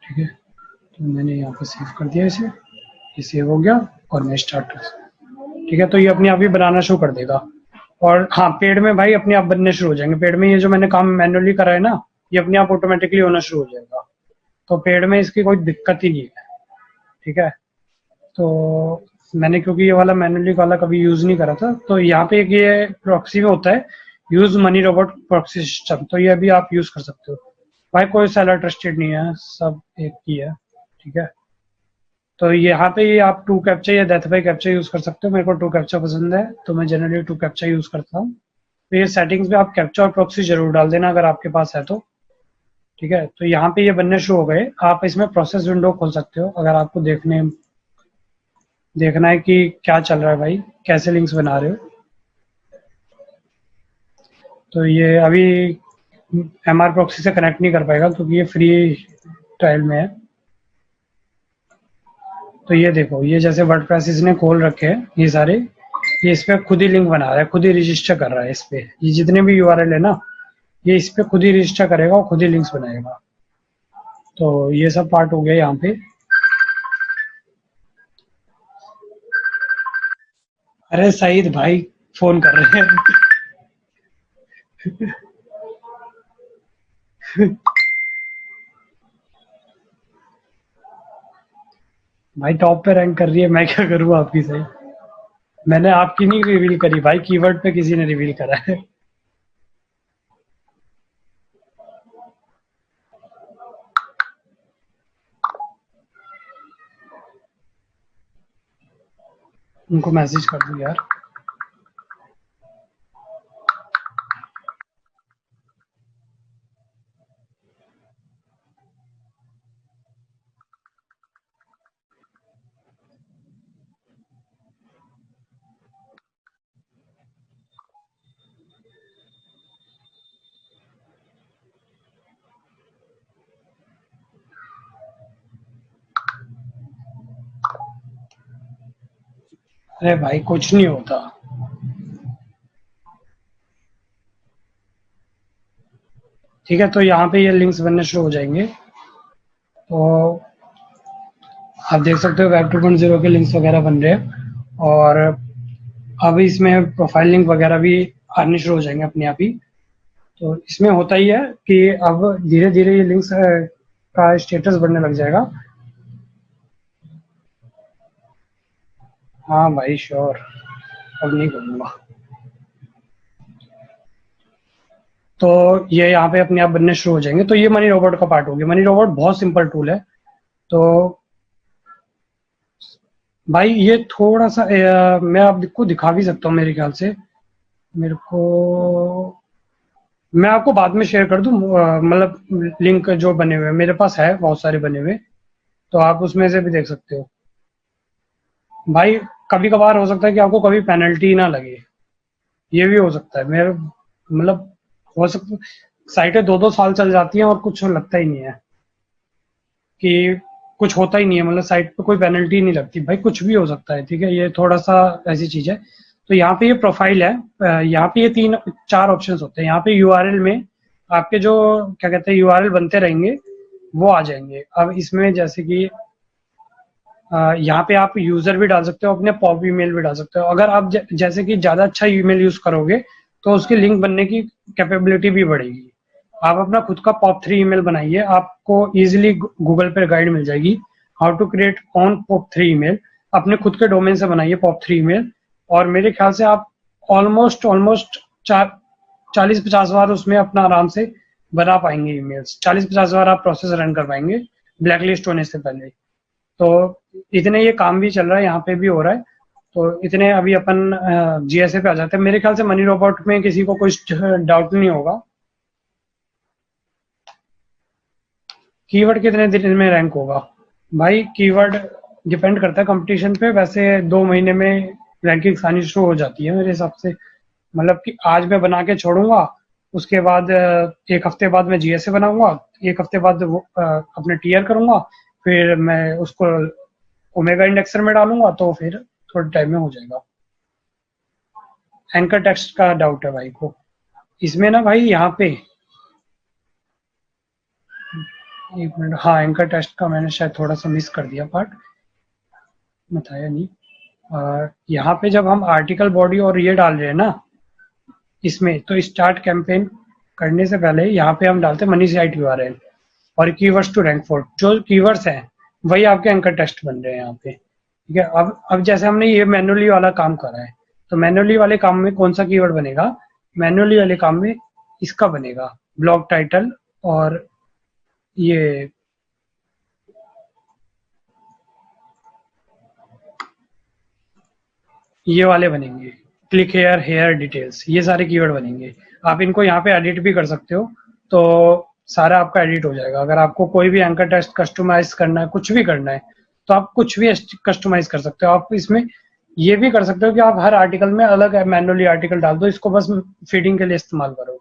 [SPEAKER 1] ठीक है, तो मैंने यहाँ पे सेव कर दिया इसे। ये सेव हो गया और मैं स्टार्ट कर, ठीक है। तो ये अपने आप ही बनाना शुरू कर देगा। और हाँ, पेड में भाई अपने आप बनने शुरू हो जाएंगे। पेड में ये जो मैंने काम मैन्युअली करा है ना, ये अपने आप ऑटोमेटिकली होना शुरू हो जाएगा। तो पेड में इसकी कोई दिक्कत ही नहीं है, ठीक है। तो मैंने क्योंकि ये वाला मैन्युअली वाला कभी यूज नहीं करा था, तो यहाँ पे एक ये प्रॉक्सी में होता है, use money robot proxy system, तो ये भी आप यूज कर सकते हो। भाई कोई सेलर ट्रस्टेड नहीं है, सब एक ही है, ठीक है। तो यहाँ पे ये आप टू कैप्चा या डेथ बाई कैप्चा यूज कर सकते हो। मेरे को टू कैप्चा पसंद है, तो मैं जनरली टू कैप्चा यूज करता हूँ। तो ये सेटिंग्स में आप कैप्चा और प्रॉक्सी जरूर डाल देना अगर आपके पास है तो, ठीक है। तो यहाँ पे ये बनने शुरू हो गए। आप इसमें प्रोसेस विंडो खोल सकते हो अगर आपको देखना है कि क्या चल रहा है भाई, कैसे लिंक्स बना रहे हो। तो ये अभी एमआर प्रॉक्सी से कनेक्ट नहीं कर पाएगा क्योंकि ये फ्री ट्रायल में है। तो ये देखो, ये जैसे वर्डप्रेस इसने खोल रखे हैं ये सारे, ये इस पे खुद ही लिंक बना रहा है, खुद ही रजिस्टर कर रहा है इस पे। ये जितने भी यूआरएल है ना, ये इस पे खुद ही रजिस्टर करेगा और खुद ही लिंक्स बनाएगा। तो ये सब पार्ट हो गया यहाँ पे। अरे सईद भाई फोन कर रहे हैं। भाई टॉप पे रैंक कर रही है, मैं क्या करूँ आपकी सही। मैंने आपकी नहीं रिवील करी भाई, कीवर्ड पे किसी ने रिवील करा है। उनको मैसेज कर दूं यार। अरे भाई कुछ नहीं होता। ठीक है, तो यहाँ पे ये लिंक्स बनने शुरू हो जाएंगे। तो आप देख सकते हो वेब 2.0 के लिंक्स वगैरह बन रहे हैं, और अब इसमें प्रोफाइल लिंक वगैरह भी आने शुरू हो जाएंगे अपने आप ही। तो इसमें होता ही है कि अब धीरे धीरे ये लिंक्स का स्टेटस बढ़ने लग जाएगा। हाँ भाई श्योर, अब नहीं करूँगा। तो ये यहाँ पे अपने आप बनने शुरू हो जाएंगे। तो ये मनी रोबोट का पार्ट हो गया। मनी रोबोट बहुत सिंपल टूल है। तो भाई ये थोड़ा सा मैं आपको दिखा भी सकता हूँ मेरे ख्याल से। मेरे को, मैं आपको बाद में शेयर कर दूँ मतलब लिंक जो बने हुए हैं मेरे पास है बहुत सारे बने हुए। तो आप उसमें से भी देख सकते हो। भाई कभी कभार हो सकता है कि आपको कभी पेनल्टी ना लगे, ये भी हो सकता है। मेरे मतलब हो सकता साइटें 2-2 साल चल जाती हैं और कुछ लगता ही नहीं है कि कुछ होता ही नहीं है, मतलब साइट पे कोई पेनल्टी नहीं लगती। भाई कुछ भी हो सकता है, ठीक है, ये थोड़ा सा ऐसी चीज है। तो यहाँ पे ये प्रोफाइल है, यहाँ पे ये 3-4 ऑप्शंस होते हैं। यहाँ पे यूआरएल में आपके जो क्या कहते हैं यूआरएल बनते रहेंगे वो आ जाएंगे। अब इसमें जैसे कि यहाँ पे आप यूजर भी डाल सकते हो, अपने पॉप ईमेल भी डाल सकते हो। अगर आप जैसे कि ज्यादा अच्छा ईमेल यूज करोगे तो उसकी लिंक बनने की कैपेबिलिटी भी बढ़ेगी। आप अपना खुद का पॉप 3 ईमेल बनाइए, आपको इजीली गूगल पर गाइड मिल जाएगी how to create on pop 3 email. अपने खुद के डोमेन से बनाइए पॉप 3 ईमेल, और मेरे ख्याल से आप ऑलमोस्ट ऑलमोस्ट 40-50 बार उसमें अपना आराम से बना पाएंगे ईमेल्स। 40-50 बार आप प्रोसेस रन कर पाएंगे ब्लैकलिस्ट होने से पहले। तो इतने ये काम भी चल रहा है, यहाँ पे भी हो रहा है। तो इतने अभी अपन जीएसए पे आ जाते हैं। मेरे ख्याल से मनी रोबोट में किसी को कुछ डाउट नहीं होगा। कीवर्ड कितने दिन में रैंक होगा? भाई कीवर्ड डिपेंड करता है कंपटीशन पे। वैसे 2 महीने में रैंकिंग आनी शुरू हो जाती है मेरे हिसाब से। मतलब कि आज मैं बना के छोड़ूंगा, उसके बाद 1 हफ्ते बाद मैं जीएसए बनाऊंगा, 1 हफ्ते बाद वो अपने टीआर करूंगा, फिर मैं उसको ओमेगा इंडेक्सर में डालूंगा, तो फिर थोड़े टाइम में हो जाएगा। एंकर टेक्स्ट का डाउट है भाई को इसमें ना भाई। यहाँ पे 1 मिनट, हाँ एंकर टेक्स्ट का मैंने शायद थोड़ा सा मिस कर दिया पार्ट, बताया नहीं। यहाँ पे जब हम आर्टिकल बॉडी और ये डाल रहे हैं ना इसमें, तो स्टार्ट कैंपेन करने से पहले यहाँ पे हम डालते हैं मनी साइट यूआरएल और कीवर्ड्स टू रैंक फॉर। जो कीवर्ड्स हैं वही आपके एंकर टेक्स्ट बन रहे हैं यहाँ पे, ठीक है। अब जैसे हमने ये मैनुअली वाला काम करा है, तो मैनुअली वाले काम में कौन सा कीवर्ड बनेगा? मैनुअली वाले काम में इसका बनेगा ब्लॉग टाइटल, और ये वाले बनेंगे, क्लिक हेयर, हेयर डिटेल्स, ये सारे कीवर्ड बनेंगे। आप इनको यहाँ पे एडिट भी कर सकते हो, तो सारा आपका एडिट हो जाएगा। अगर आपको कोई भी एंकर टेक्स्ट कस्टमाइज करना है, कुछ भी करना है, तो आप कुछ भी कस्टमाइज कर सकते हो। आप इसमें ये भी कर सकते हो कि आप हर आर्टिकल में अलग मैनुअली आर्टिकल डाल दो, इसको बस फीडिंग के लिए इस्तेमाल करो।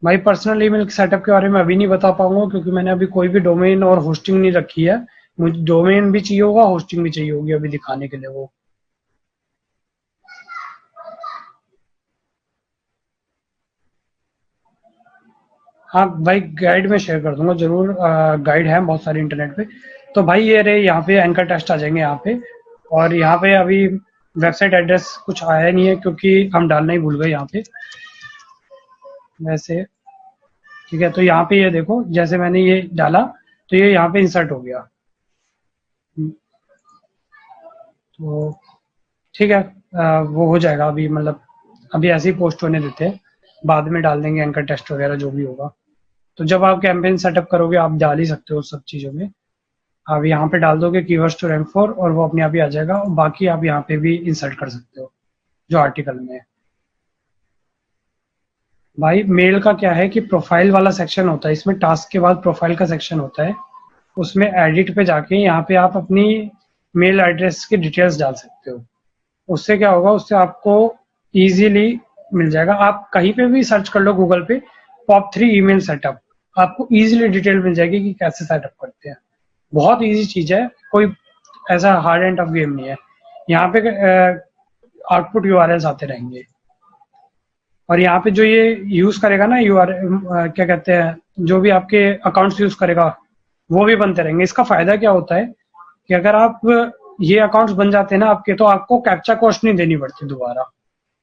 [SPEAKER 1] भाई पर्सनल ईमेल सेटअप के बारे में अभी नहीं बता पाऊंगा, क्योंकि मैंने अभी कोई भी डोमेन और होस्टिंग नहीं रखी है। मुझे डोमेन भी चाहिए होगा, होस्टिंग भी चाहिए होगी अभी दिखाने के लिए वो। हाँ भाई गाइड में शेयर कर दूंगा जरूर। गाइड है बहुत सारी इंटरनेट पे। तो भाई ये रहे, यहाँ पे एंकर टेस्ट आ जाएंगे यहाँ पे। और यहाँ पे अभी वेबसाइट एड्रेस कुछ आया नहीं है, क्योंकि हम डालना ही भूल गए यहाँ पे वैसे। ठीक है, तो यहाँ पे ये देखो, जैसे मैंने ये डाला तो ये यहाँ पे इंसर्ट हो गया। तो ठीक है, वो हो जाएगा अभी, मतलब अभी ऐसे ही पोस्ट होने देते हैं, बाद में डाल देंगे एंकर टेस्ट वगैरह जो भी होगा। तो जब आप कैंपेन सेटअप करोगे आप डाल ही सकते हो सब चीज़ों में। आप यहाँ पे डाल दोगे कीवर्ड्स टू रैंक फॉर, और वो अपने आप ही आ जाएगा। और बाकी आप यहाँ पे भी इंसर्ट कर सकते हो जो आर्टिकल में है। भाई मेल का क्या है कि प्रोफाइल वाला सेक्शन होता है, इसमें टास्क के बाद प्रोफाइल का सेक्शन होता है। उसमें एडिट पे जाके यहाँ पे आप अपनी मेल एड्रेस की डिटेल्स डाल सकते हो। उससे क्या होगा, उससे आपको इजीली मिल जाएगा। आप कहीं पे भी सर्च कर लो गूगल पे पॉप 3 ईमेल सेटअप, आपको इजीली डिटेल मिल जाएगी कि कैसे सेटअप करते हैं। बहुत इजी चीज है, कोई ऐसा हार्ड एंड टफ गेम नहीं है। यहाँ पे आउटपुट यूआरएल्स आते रहेंगे, और यहाँ पे जो ये यूज करेगा ना क्या कहते हैं, जो भी आपके अकाउंट्स यूज करेगा वो भी बनते रहेंगे। इसका फायदा क्या होता है कि अगर आप ये अकाउंट्स बन जाते हैं ना आपके, तो आपको कैप्चा कॉस्ट नहीं देनी पड़ती दोबारा।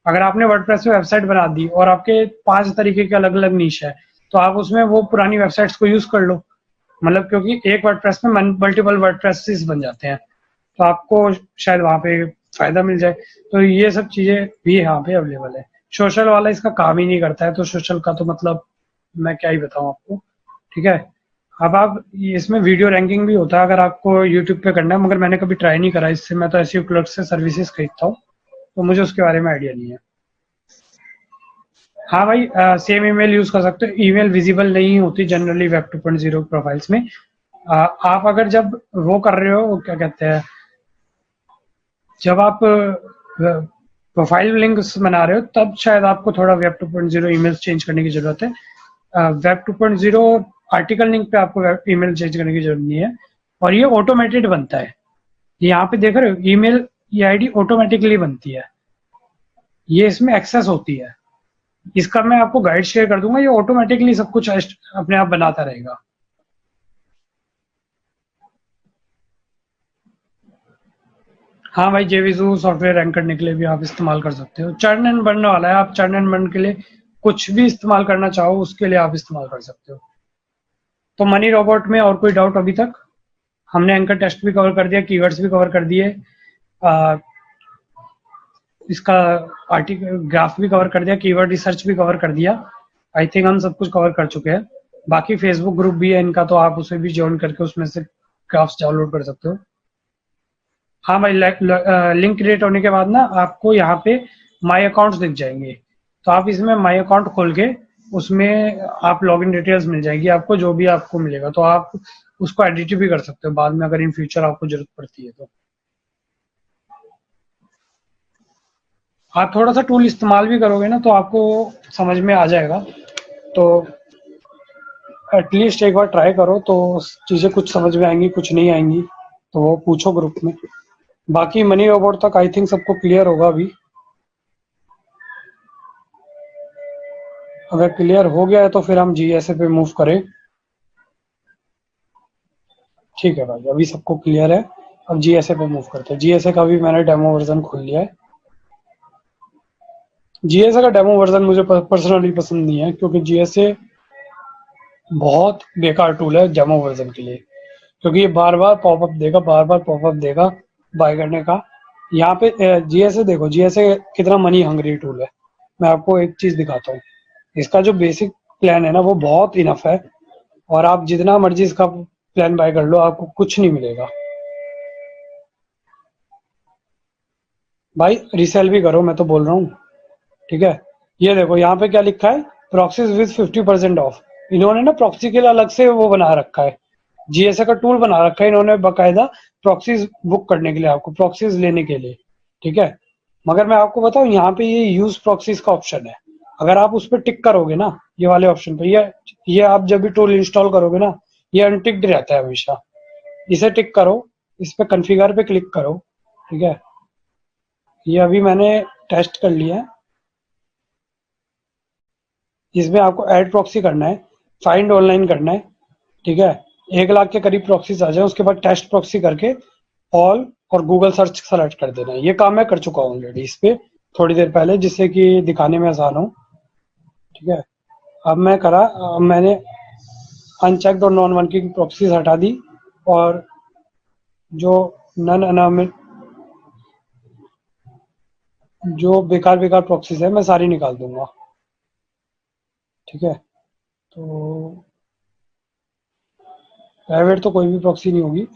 [SPEAKER 1] अगर आपने वर्डप्रेस पे वेबसाइट बना दी और आपके 5 तरीके के अलग अलग नीश है, तो आप उसमें वो पुरानी वेबसाइट्स को यूज कर लो। मतलब क्योंकि एक वर्डप्रेस में मल्टीपल वर्डप्रेसेस बन जाते हैं, तो आपको शायद वहां पे फायदा मिल जाए। तो ये सब चीजें भी यहाँ पे अवेलेबल है। सोशल वाला इसका काम ही नहीं करता है, तो सोशल का तो मतलब मैं क्या ही बताऊं आपको। ठीक है, अब आप इसमें वीडियो रैंकिंग भी होता है अगर आपको यूट्यूब पे करना है, मगर मैंने कभी ट्राई नहीं करा इससे। मैं तो ऐसी क्लर्क से सर्विसेज खरीदता हूँ, तो मुझे उसके बारे में आइडिया नहीं है। हाँ भाई, सेम ईमेल यूज कर सकते हो। ईमेल विजिबल नहीं होती जनरली वेब 2.0 प्रोफाइल्स में। आप अगर जब वो कर रहे हो, क्या कहते हैं, जब आप प्रोफाइल लिंक्स बना रहे हो, तब शायद आपको थोड़ा वेब 2.0 ईमेल्स चेंज करने की जरूरत है। वेब 2.0 आर्टिकल लिंक पे आपको ईमेल चेंज करने की जरूरत नहीं है, और ये ऑटोमेटेड बनता है। यहाँ पे देख रहे हो, ईमेल ये आईडी ऑटोमेटिकली बनती है, ये इसमें एक्सेस होती है। इसका मैं आपको गाइड शेयर कर दूंगा, ये ऑटोमेटिकली सब कुछ अपने आप बनाता रहेगा। हाँ भाई, जेवीजू सॉफ्टवेयर रैंक करने के लिए भी आप इस्तेमाल कर सकते हो। चर्न एंड बर्न वाला है, आप चर्न एंड बर्न के लिए कुछ भी इस्तेमाल करना चाहो उसके लिए आप इस्तेमाल कर सकते हो। तो मनी रोबोट में और कोई डाउट अभी तक? हमने एंकर टेस्ट भी कवर कर दिया, कीवर्ड्स भी कवर कर दिए, इसका आर्टिकल ग्राफ भी कवर कर दिया, कीवर्ड रिसर्च भी कवर कर दिया। आई थिंक हम सब कुछ कवर कर चुके हैं। बाकी फेसबुक ग्रुप भी है इनका, तो आप उसे भी ज्वाइन करके उसमें से ग्राफ्स डाउनलोड कर सकते हो। हाँ भाई, लिंक क्रिएट होने के बाद ना आपको यहाँ पे माई अकाउंट्स दिख जाएंगे, तो आप इसमें माई अकाउंट खोल के उसमें आप लॉगिन डिटेल्स मिल जाएगी आपको, जो भी आपको मिलेगा तो आप उसको एडिट भी कर सकते हो बाद में, अगर इन फ्यूचर आपको जरूरत पड़ती है तो। आप थोड़ा सा टूल इस्तेमाल भी करोगे ना, तो आपको समझ में आ जाएगा। तो एटलीस्ट एक बार ट्राई करो, तो चीज़ें कुछ समझ में आएंगी, कुछ नहीं आएंगी तो वो पूछो ग्रुप में। बाकी मनी रोबोट तक आई थिंक सबको क्लियर होगा अभी। अगर क्लियर हो गया है तो फिर हम जीएसए पे मूव करें। ठीक है भाई, अभी सबको क्लियर है। अब जीएसए पे मूव करते हैं। जीएसए का भी मैंने डेमो वर्जन खोल लिया है। जीएसए का डेमो वर्जन मुझे पर्सनली पसंद नहीं है, क्योंकि जीएसए बहुत बेकार टूल है डेमो वर्जन के लिए, क्योंकि ये बार बार पॉपअप देगा, बार बार पॉपअप देगा बाय करने का। यहाँ पे जीएसए देखो, जीएसए कितना मनी हंग्री टूल है। मैं आपको एक चीज दिखाता हूँ, इसका जो बेसिक प्लान है ना वो बहुत इनफ है, और आप जितना मर्जी इसका प्लान बाय कर लो आपको कुछ नहीं मिलेगा। भाई रीसेल भी करो, मैं तो बोल रहा हूँ। ठीक है, ये देखो यहाँ पे क्या लिखा है, प्रॉक्सीज विद 50% ऑफ। इन्होंने ना प्रॉक्सी के लिए अलग से वो बना रखा है, जीएसए का टूल बना रखा है इन्होंने बकायदा प्रॉक्सीज बुक करने के लिए, आपको प्रॉक्सीज लेने के लिए। ठीक है, मगर मैं आपको बताऊं, यहाँ पे ये यूज प्रॉक्सीज का ऑप्शन है। अगर आप उस पर टिक करोगे ना, ये वाले ऑप्शन पे, ये आप जब भी टूल इंस्टॉल करोगे ना, ये अनटिक्ड रहता है हमेशा। इसे टिक करो, इस पे कॉन्फ़िगर पे क्लिक करो। ठीक है, ये अभी मैंने टेस्ट कर लिया है। इसमें आपको ऐड प्रॉक्सी करना है, फाइंड ऑनलाइन करना है। ठीक है, 1 लाख के करीब प्रॉक्सीज आ जाए, उसके बाद टेस्ट प्रॉक्सी करके ऑल और गूगल सर्च सेलेक्ट कर देना है। ये काम मैं कर चुका हूँ ऑलरेडी इस पे थोड़ी देर पहले, जिससे कि दिखाने में आसान हो। ठीक है, अब मैंने अनचेक्ड और नॉन वर्किंग की प्रॉक्सीज हटा दी, और जो नन अनामित जो बेकार बेकार प्रॉक्सीज है मैं सारी निकाल दूंगा। ठीक है, तो प्राइवेट तो कोई भी प्रॉक्सी नहीं होगी,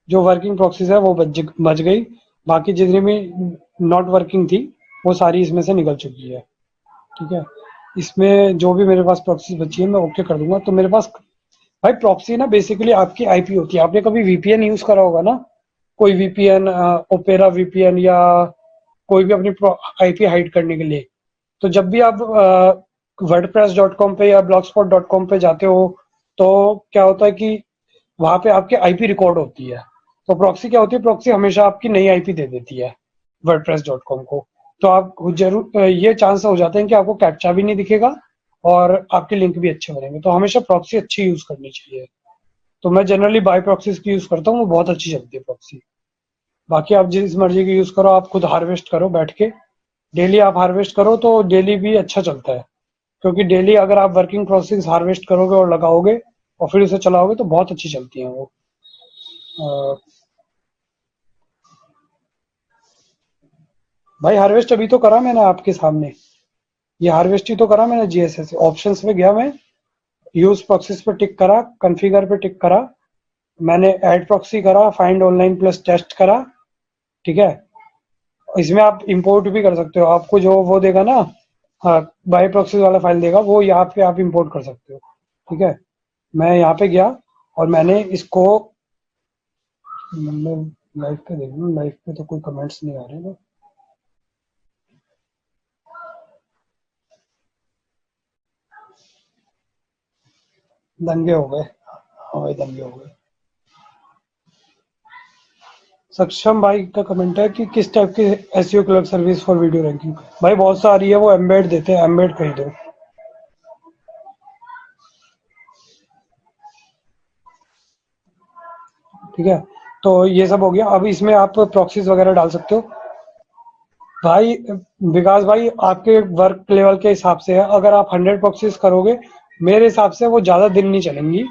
[SPEAKER 1] जो वर्किंग प्रॉक्सीज है वो बच गई। बाकी जितनी भी नॉट वर्किंग थी वो सारी इसमें से निकल चुकी है। ठीक है, इसमें जो भी मेरे पास प्रॉक्सी बची है मैं ओके कर दूंगा। तो मेरे पास भाई प्रॉक्सी ना बेसिकली आपकी आईपी होती है। आपने कभी वीपीएन यूज करा होगा ना, कोई वीपीएन, ओपेरा वीपीएन, या कोई भी अपनी आईपी हाइड करने के लिए। तो जब भी आप वर्डप्रेस.com पे या blogspot.com पे जाते हो, तो क्या होता है कि वहां पे आपके आईपी रिकॉर्ड होती है। तो प्रॉक्सी क्या होती है, प्रॉक्सी हमेशा आपकी नई आईपी दे देती है वर्डप्रेस.com को। तो आप जरूर ये चांस हो जाते हैं कि आपको कैप्चा भी नहीं दिखेगा और आपके लिंक भी अच्छे बनेंगे। तो हमेशा प्रॉक्सी अच्छी यूज करनी चाहिए। तो मैं जनरली बाई प्रॉक्सीज की यूज करता हूँ, वो बहुत अच्छी चलती है प्रॉक्सी। बाकी आप जिस मर्जी की यूज करो, आप खुद हार्वेस्ट करो बैठ के, डेली आप हार्वेस्ट करो तो डेली भी अच्छा चलता है। क्योंकि डेली अगर आप वर्किंग प्रोसेस हार्वेस्ट करोगे और लगाओगे और फिर उसे चलाओगे तो बहुत अच्छी चलती है वो। भाई हार्वेस्ट अभी तो करा मैंने आपके सामने, ये हार्वेस्ट ही तो करा मैंने। जीएसएस ऑप्शंस में गया मैं, यूज प्रोक्सीज पे टिक करा, कॉन्फ़िगर पे टिक करा, मैंने ऐड प्रॉक्सी करा, फाइंड ऑनलाइन प्लस टेस्ट करा। ठीक है, इसमें आप इंपोर्ट भी कर सकते हो, आपको जो वो देगा ना, हाँ, बाई प्रॉक्सी वाला फाइल देगा वो यहाँ पे आप इंपोर्ट कर सकते हो। ठीक है, मैं यहाँ पे गया और मैंने इसको, मतलब लाइव पे देख लूँ, लाइव पे तो कोई कमेंट्स नहीं आ रहे ना। दंगे हो गए, हाँ भाई दंगे हो गए। सक्षम भाई का कमेंट है कि किस टाइप की SEO clerk service for video ranking. भाई बहुत सारी है, वो एम्बेड देते हैं, एम्बेड खरीदो। ठीक है, तो ये सब हो गया। अब इसमें आप प्रॉक्सीज वगैरह डाल सकते हो। भाई विकास भाई, आपके वर्क लेवल के हिसाब से है, अगर आप 100 प्रॉक्सीज करोगे, मेरे हिसाब से वो ज़्यादा दिन नहीं चलेंगी।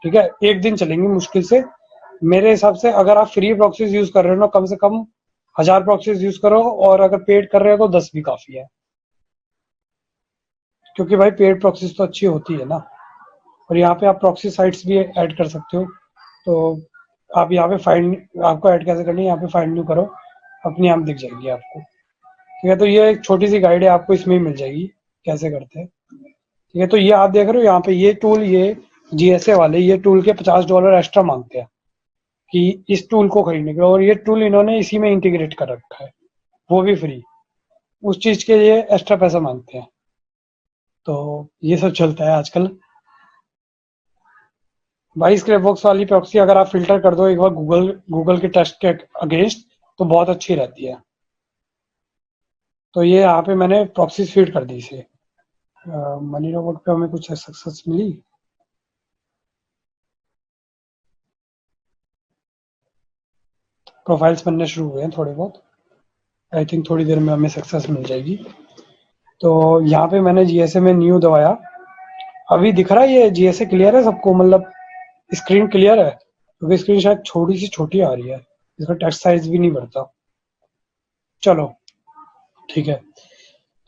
[SPEAKER 1] ठीक है, एक दिन चलेंगी मुश्किल से। मेरे हिसाब से अगर आप फ्री प्रॉक्सीज यूज कर रहे हो ना, कम से कम 1000 प्रॉक्सीज यूज करो, और अगर पेड कर रहे हो तो 10 भी काफ़ी है। क्योंकि भाई पेड प्रॉक्सीज तो अच्छी होती है ना। और यहाँ पे आप प्रॉक्सी साइट्स भी ऐड कर सकते हो। तो आप यहाँ पे फाइंड, आपको ऐड कैसे करनी है, यहाँ पे फाइंड न्यू करो, अपनी आप दिख जाएगी आपको। ठीक है, तो ये एक छोटी सी गाइड है, आपको इसमें ही मिल जाएगी कैसे करते हैं। ठीक है, तो ये आप देख रहे हो यहाँ पे ये टूल, ये जीएसए वाले ये टूल के $50 एक्स्ट्रा मांगते हैं कि इस टूल को खरीदने के लिए, और ये टूल इन्होंने इसी में इंटीग्रेट कर रखा है, वो भी फ्री। उस चीज के लिए एक्स्ट्रा पैसा मांगते हैं। तो ये सब चलता है आजकल। भाई स्क्रैपबॉक्स वाली प्रॉक्सी अगर आप फिल्टर कर दो एक बार गूगल गूगल के टेस्ट के अगेंस्ट, तो बहुत अच्छी रहती है। तो ये यहाँ पे मैंने प्रॉक्सीज फीड कर दी इसे। मनी रोबोट पे हमें कुछ सक्सेस मिली। प्रोफाइल्स बनने शुरू हुए हैं थोड़े बहुत, आई थिंक थोड़ी देर में हमें सक्सेस मिल जाएगी। तो यहाँ पे मैंने जीएसए में न्यू दबाया। अभी दिख रहा है ये जीएसए क्लियर है सबको, मतलब स्क्रीन क्लियर है? क्योंकि स्क्रीन शायद छोटी सी छोटी आ रही है, इसका टेक्स्ट साइज भी नहीं बढ़ता। चलो ठीक है,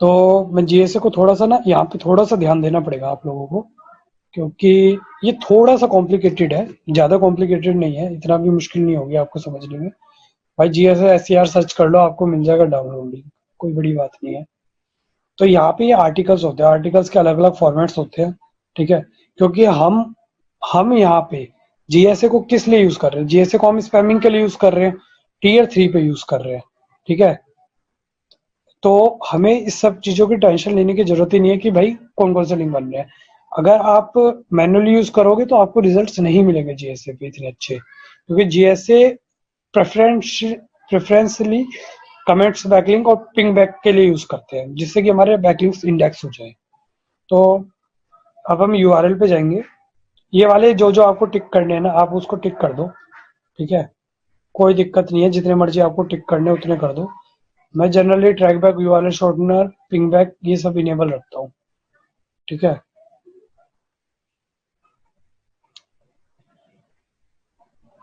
[SPEAKER 1] तो मैं जीएसए को थोड़ा सा ना, यहाँ पे थोड़ा सा ध्यान देना पड़ेगा आप लोगों को, क्योंकि ये थोड़ा सा कॉम्प्लिकेटेड है। ज़्यादा कॉम्प्लिकेटेड नहीं है, इतना भी मुश्किल नहीं होगी आपको समझने में। भाई जीएसए एससीआर सर्च कर लो, आपको मिल जाएगा डाउनलोड लिंक, कोई बड़ी बात नहीं है। तो यहाँ पे ये आर्टिकल्स होते हैं, आर्टिकल्स के अलग अलग फॉर्मेट्स होते हैं। ठीक है, क्योंकि हम यहाँ पे जीएसए को किस लिए यूज कर रहे हैं, जीएसए को हम स्पैमिंग के लिए यूज कर रहे हैं, टीयर 3 पे यूज कर रहे हैं। ठीक है, तो हमें इस सब चीजों की टेंशन लेने की जरूरत ही नहीं है कि भाई कौन कौन से लिंक बन रहे हैं। अगर आप मैनुअली यूज करोगे तो आपको रिजल्ट्स नहीं मिलेंगे जीएसए पे इतने अच्छे, क्योंकि जीएसए प्रेफरेंस प्रेफरेंसली कमेंट्स बैकलिंक और पिंग बैक के लिए यूज करते हैं, जिससे कि हमारे बैकलिंक्स इंडेक्स हो जाए। तो अब हम यूआरएल पे जाएंगे, ये वाले जो जो आपको टिक करने हैं ना, आप उसको टिक कर दो। ठीक है, कोई दिक्कत नहीं है, जितने मर्जी आपको टिक करने उतने कर दो। मैं generally track back, URL shortener, ping back ये सब इनेबल रखता हूँ। ठीक है,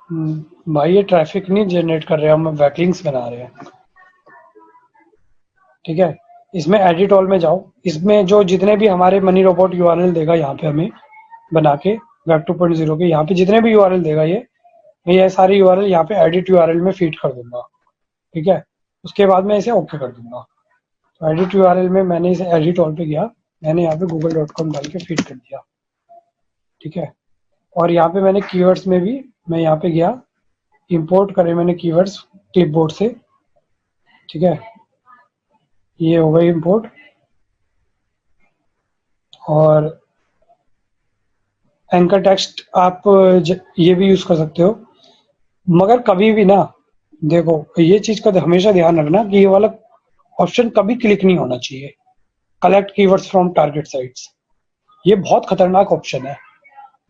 [SPEAKER 1] भाई ये ट्रैफिक नहीं जनरेट कर रहे हैं, हम बैकलिंक्स बना रहे हैं। ठीक है, इसमें एडिट ऑल में जाओ, इसमें जो जितने भी हमारे मनी रोबोट यूआरएल देगा यहाँ पे हमें बना के, वेब 2.0 के यहाँ पे जितने भी यूआरएल देगा ये, मैं ये सारे यूआरएल यहाँ पे एडिट यूआरएल में फीड कर दूंगा। ठीक है, उसके बाद मैं इसे ओके कर दूंगा। तो एडिट यूआरएल में मैंने इसे एडिट ऑल पे गया, मैंने यहाँ पे google.com डाल के फीड कर दिया। ठीक है, और यहाँ पे मैंने कीवर्ड्स में भी, मैं यहाँ पे गया, इंपोर्ट करे मैंने कीवर्ड्स क्लिपबोर्ड से। ठीक है, ये हो गई इंपोर्ट। और एंकर टेक्स्ट आप ये भी यूज कर सकते हो, मगर कभी भी ना, देखो ये चीज का हमेशा ध्यान रखना कि ये वाला ऑप्शन कभी क्लिक नहीं होना चाहिए, collect keywords from target sites. ये बहुत खतरनाक ऑप्शन है।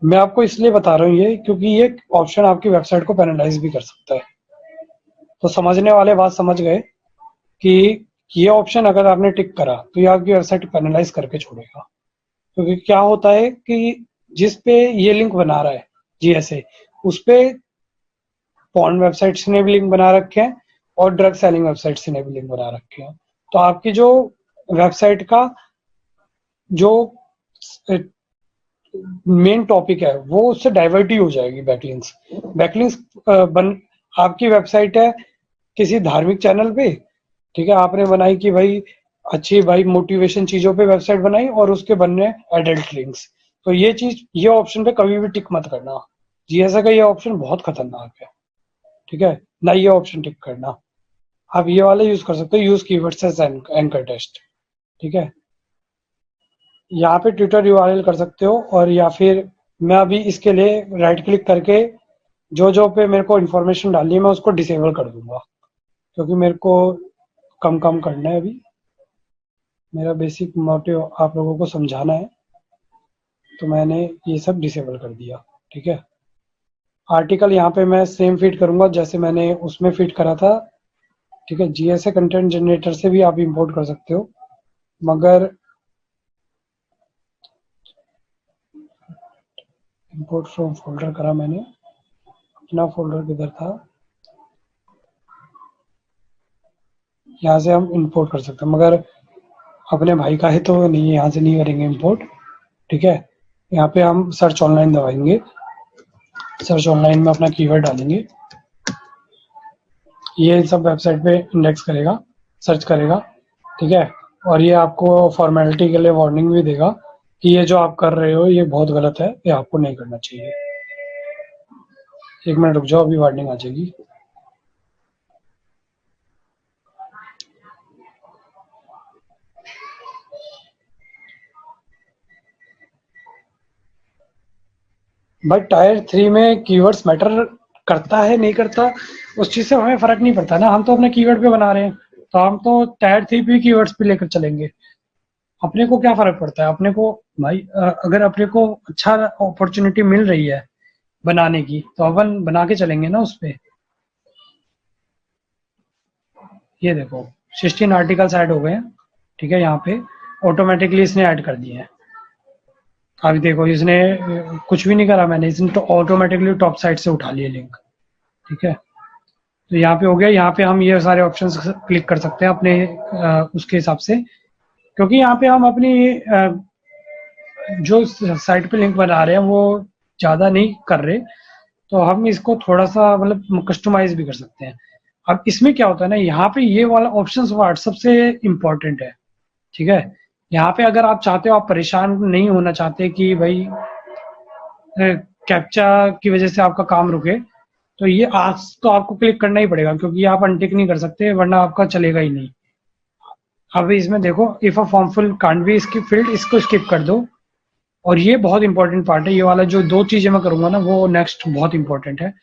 [SPEAKER 1] मैं आपको इसलिए बता रहा हूँ ये, क्योंकि ये ऑप्शन आपकी वेबसाइट को पेनलाइज भी कर सकता है। तो समझने वाले बात समझ गए कि ये ऑप्शन अगर आपने टिक करा तो ये आपकी वेबसाइट पेनलाइज करके छोड़ेगा। क्योंकि क्या होता है कि जिस पे ये लिंक बना रहा है जीएसए, उस पे पॉर्न वेबसाइट्स ने भी लिंक बना रखे हैं और ड्रग सेलिंग वेबसाइट्स ने भी लिंक बना रखे हैं। तो आपकी जो वेबसाइट का जो मेन टॉपिक है वो उससे डाइवर्ट ही हो जाएगी। बैकलिंक्स बैकलिंक्स बन आपकी वेबसाइट है किसी धार्मिक चैनल पे, ठीक है, आपने बनाई कि भाई अच्छी भाई मोटिवेशन चीजों पे वेबसाइट बनाई और उसके बनने एडल्ट लिंक्स, तो ये चीज ये ऑप्शन पे कभी भी टिक मत करना। जीएसए का ये ऑप्शन बहुत खतरनाक है, ठीक है, ना ये ऑप्शन टिक करना। आप ये वाला यूज कर सकते हो, use keywords as anchor text, ठीक है। यहाँ पे ट्विटर यूआरएल कर सकते हो, और या फिर मैं अभी इसके लिए राइट क्लिक करके जो जो पे मेरे को इन्फॉर्मेशन डालनी है मैं उसको डिसेबल कर दूंगा, क्योंकि मेरे को कम कम करना है अभी। मेरा बेसिक मोटिव आप लोगों को समझाना है, तो मैंने ये सब डिसेबल कर दिया, ठीक है। आर्टिकल यहाँ पे मैं सेम फीड करूंगा जैसे मैंने उसमें फीड करा था, ठीक है। जीएसए कंटेंट जनरेटर से भी आप इंपोर्ट कर सकते हो, मगर इंपोर्ट फ्रॉम फोल्डर करा मैंने, अपना फोल्डर किधर था, यहाँ से हम इंपोर्ट कर सकते हैं, मगर अपने भाई का है तो नहीं, यहाँ से नहीं करेंगे इंपोर्ट, ठीक है। यहाँ पे हम सर्च ऑनलाइन दबाएंगे, सर्च ऑनलाइन में अपना कीवर्ड डालेंगे, ये सब वेबसाइट पे इंडेक्स करेगा, सर्च करेगा, ठीक है। और ये आपको फॉर्मेलिटी के लिए वार्निंग भी देगा कि ये जो आप कर रहे हो ये बहुत गलत है, ये आपको नहीं करना चाहिए। एक मिनट रुक जाओ, अभी वार्निंग आ जाएगी। भाई टायर 3 में कीवर्ड्स मैटर करता है नहीं करता, उस चीज से हमें फर्क नहीं पड़ता ना, हम तो अपने कीवर्ड पे बना रहे हैं, तो हम तो टायर 3 पे कीवर्ड्स पे लेकर चलेंगे। अपने को क्या फर्क पड़ता है, अपने को भाई अगर अपने को अच्छा अपॉर्चुनिटी मिल रही है बनाने की तो अपन बना के चलेंगे ना उस पे। ये देखो 16 आर्टिकल्स ऐड हो गए हैं, ठीक है। यहाँ पे ऑटोमेटिकली इसने ऐड कर दिए हैं। अभी देखो इसने कुछ भी नहीं करा मैंने, इसने तो ऑटोमेटिकली टॉप साइड से उठा लिए लिंक, ठीक है। तो यहाँ पे हो गया, यहाँ पे हम ये सारे ऑप्शंस क्लिक कर सकते हैं अपने उसके हिसाब से, क्योंकि यहाँ पे हम अपनी जो साइट पे लिंक बना रहे हैं वो ज़्यादा नहीं कर रहे, तो हम इसको थोड़ा सा मतलब कस्टमाइज भी कर सकते हैं। अब इसमें क्या होता है ना, यहाँ पे ये वाला ऑप्शन व्हाट्सएप से इम्पोर्टेंट है, ठीक है। यहाँ पे अगर आप चाहते हो, आप परेशान नहीं होना चाहते कि भाई कैप्चा की वजह से आपका काम रुके, तो ये आज तो आपको क्लिक करना ही पड़ेगा, क्योंकि आप अनटिक नहीं कर सकते वरना आपका चलेगा ही नहीं। अब इसमें देखो, if a form full can't be skip field, इसको स्किप कर दो। और ये बहुत इंपॉर्टेंट पार्ट है, ये वाला जो दो चीजें मैं करूंगा ना वो नेक्स्ट बहुत इंपॉर्टेंट है।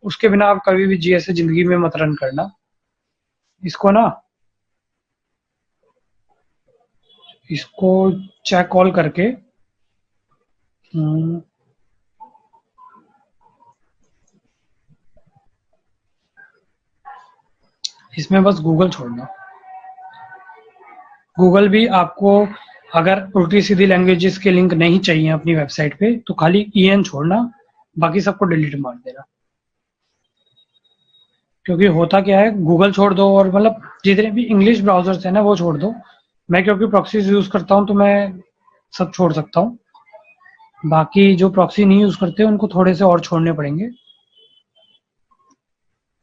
[SPEAKER 1] उसके बिना आप कभी भी जीएसए जिंदगी में मत रन करना। इसको ना, इसको चेक कॉल करके इसमें बस गूगल छोड़ना। गूगल भी आपको अगर उल्टी सीधी लैंग्वेजेस के लिंक नहीं चाहिए अपनी वेबसाइट पे तो खाली ईएन छोड़ना, बाकी सबको डिलीट मार देना। क्योंकि होता क्या है, गूगल छोड़ दो और मतलब जितने भी इंग्लिश ब्राउजर्स है ना वो छोड़ दो। मैं क्योंकि प्रॉक्सीज यूज करता हूँ तो मैं सब छोड़ सकता हूँ, बाकी जो प्रॉक्सी नहीं यूज करते उनको थोड़े से और छोड़ने पड़ेंगे।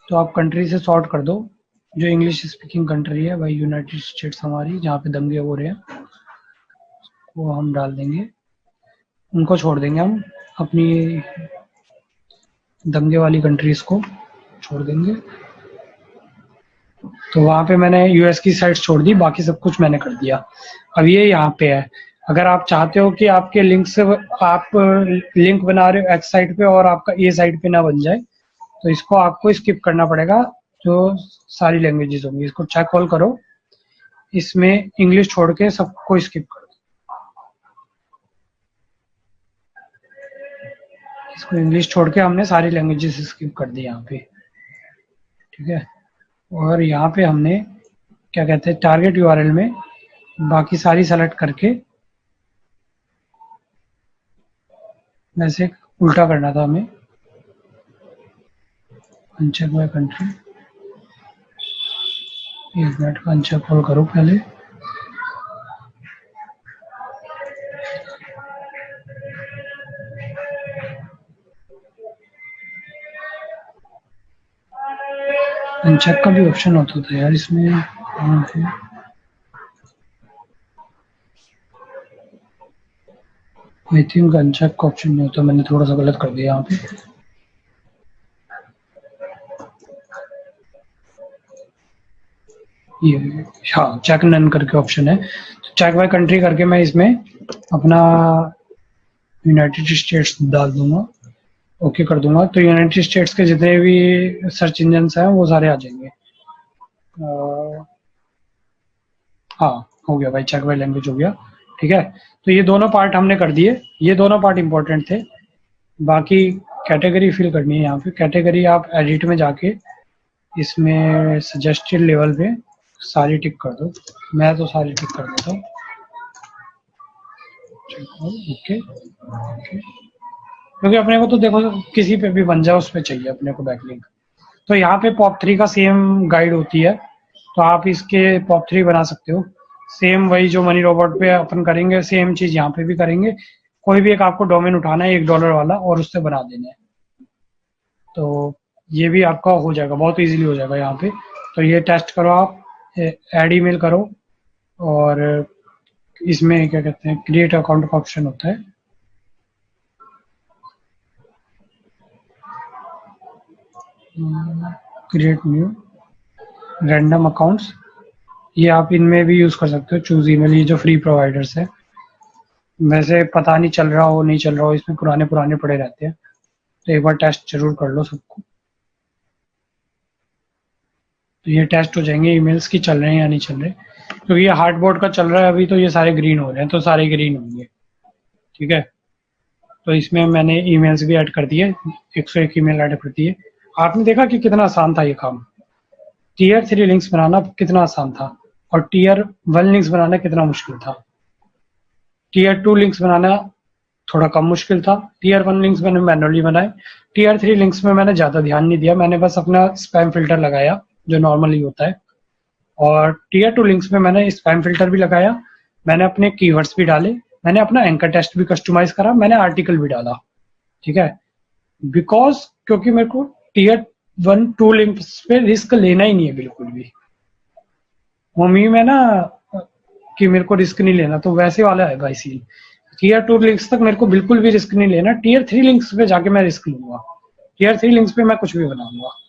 [SPEAKER 1] तो आप कंट्री से सॉर्ट कर दो, जो इंग्लिश स्पीकिंग कंट्री है भाई, यूनाइटेड स्टेट्स हमारी, जहाँ पे दंगे हो रहे हैं वो हम डाल देंगे, उनको छोड़ देंगे हम, अपनी दंगे वाली कंट्रीज को छोड़ देंगे। तो वहां पे मैंने यूएस की साइट्स छोड़ दी, बाकी सब कुछ मैंने कर दिया। अब ये यहाँ पे है, अगर आप चाहते हो कि आपके लिंक से आप लिंक बना रहे हो एक्स साइड पे और आपका ए साइड पे ना बन जाए, तो इसको आपको स्किप करना पड़ेगा। जो सारी लैंग्वेजेस होंगी इसको चेक ऑल करो, इसमें इंग्लिश छोड़ के सबको स्किप करो। इसको इंग्लिश छोड़ के हमने सारी लैंग्वेजेस स्किप कर दी यहाँ पे, ठीक है। और यहाँ पे हमने क्या कहते हैं टारगेट यूआरएल में बाकी सारी सेलेक्ट करके वैसे उल्टा करना था हमें। अनचेक बाय कंट्री, एक मिनट का अनचेक ऑल करो पहले। अनचेक का भी ऑप्शन होता था यार इसमें, आई थिंक अनचेक का ऑप्शन नहीं होता, मैंने थोड़ा सा गलत कर दिया यहाँ पे। ये हाँ चेक नन करके ऑप्शन है, तो चेक बाय कंट्री करके मैं इसमें अपना यूनाइटेड स्टेट्स डाल दूंगा, ओके कर दूंगा। तो यूनाइटेड स्टेट्स के जितने भी सर्च इंजन हैं वो सारे आ जाएंगे। हाँ हो गया भाई, चेक बाय लैंग्वेज हो गया, ठीक है। तो ये दोनों पार्ट हमने कर दिए, ये दोनों पार्ट इंपॉर्टेंट थे। बाकी कैटेगरी फिल करनी है। यहाँ पे कैटेगरी आप एडिट में जाके इसमें सजेस्टेड लेवल पे सारी टिक कर दो। मैं तो सारी टिक कर देता हूँ, ओके ओके। क्योंकि अपने को तो देखो किसी पे भी बन जाए उस पर चाहिए अपने को बैकलिंक। तो यहाँ पे पॉप3 का सेम गाइड होती है, तो आप इसके पॉप3 बना सकते हो। सेम वही जो मनी रोबोट पे अपन करेंगे सेम चीज यहाँ पे भी करेंगे। कोई भी एक आपको डोमेन उठाना है $1 वाला और उससे बना देना है, तो ये भी आपका हो जाएगा, बहुत इजीली हो जाएगा यहाँ पे। तो ये टेस्ट करो आप, ऐड ईमेल करो और इसमें क्या कहते हैं क्रिएट अकाउंट का ऑप्शन होता है, क्रिएट न्यू रैंडम अकाउंट्स, ये आप इनमें भी यूज कर सकते हो। चूज ईमेल, ये जो फ्री प्रोवाइडर्स है, वैसे पता नहीं चल रहा हो नहीं चल रहा हो, इसमें पुराने पुराने पड़े रहते हैं, तो एक बार टेस्ट जरूर कर लो सबको। तो ये टेस्ट हो जाएंगे ईमेल्स की चल रहे हैं या नहीं चल रहे, क्योंकि तो ये हार्ड बोर्ड का चल रहा है अभी, तो ये सारे ग्रीन हो रहे हैं, तो सारे ग्रीन होंगे, ठीक है। तो इसमें मैंने ईमेल्स भी ऐड कर दिए, 101 ईमेल ऐड कर दिए। आपने देखा कि कितना आसान था ये काम। Tier 3 लिंक्स बनाना कितना आसान था और Tier 1 लिंक्स बनाना कितना मुश्किल था। Tier 2 लिंक्स बनाना थोड़ा कम मुश्किल था। Tier 1 लिंक्स मैंने मैनुअली बनाए। Tier 3 लिंक्स में मैंने ज्यादा ध्यान नहीं दिया, मैंने बस अपना स्पैम फिल्टर लगाया जो नॉर्मली होता है। और Tier 2 लिंक्स में मैंने स्पैम फिल्टर भी लगाया, मैंने अपने कीवर्ड्स भी डाले, मैंने अपना एंकर टेक्स्ट भी कस्टमाइज करा, मैंने आर्टिकल भी डाला, ठीक है। बिकॉज क्योंकि मेरे को Tier 1 2 लिंक्स पे रिस्क लेना ही नहीं है बिल्कुल भी। मम्मी में ना कि मेरे को रिस्क नहीं लेना, तो वैसे वाला है भाई सीन। Tier 2 लिंक्स तक मेरे को बिल्कुल भी रिस्क नहीं लेना, Tier 3 लिंक्स पे जाके मैं रिस्क लूंगा। Tier 3 लिंक्स पे मैं कुछ भी बनाऊंगा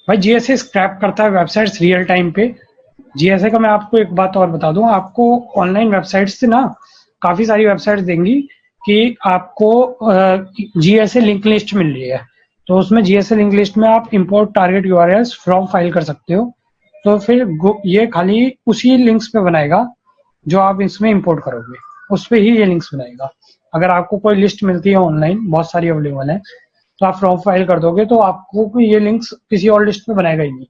[SPEAKER 1] भाई। जीएसए स्क्रैप करता है वेबसाइट्स रियल टाइम पे। जीएसए का मैं आपको एक बात और बता दूं, आपको ऑनलाइन वेबसाइट्स से ना काफी सारी वेबसाइट्स देंगी कि आपको जीएसए लिंक लिस्ट मिल रही है, तो उसमें जीएसए लिंक लिस्ट में आप import target URLs from file कर सकते हो। तो फिर ये खाली उसी लिंक्स पे बनाएगा जो आप इसमें इंपोर्ट करोगे, उस पर ही ये लिंक्स बनाएगा। अगर आपको कोई लिस्ट मिलती है ऑनलाइन, बहुत सारी अवेलेबल है, तो आप फ्रॉम फाइल कर दोगे तो आपको ये लिंक्स किसी और लिस्ट में बनाएगा ही नहीं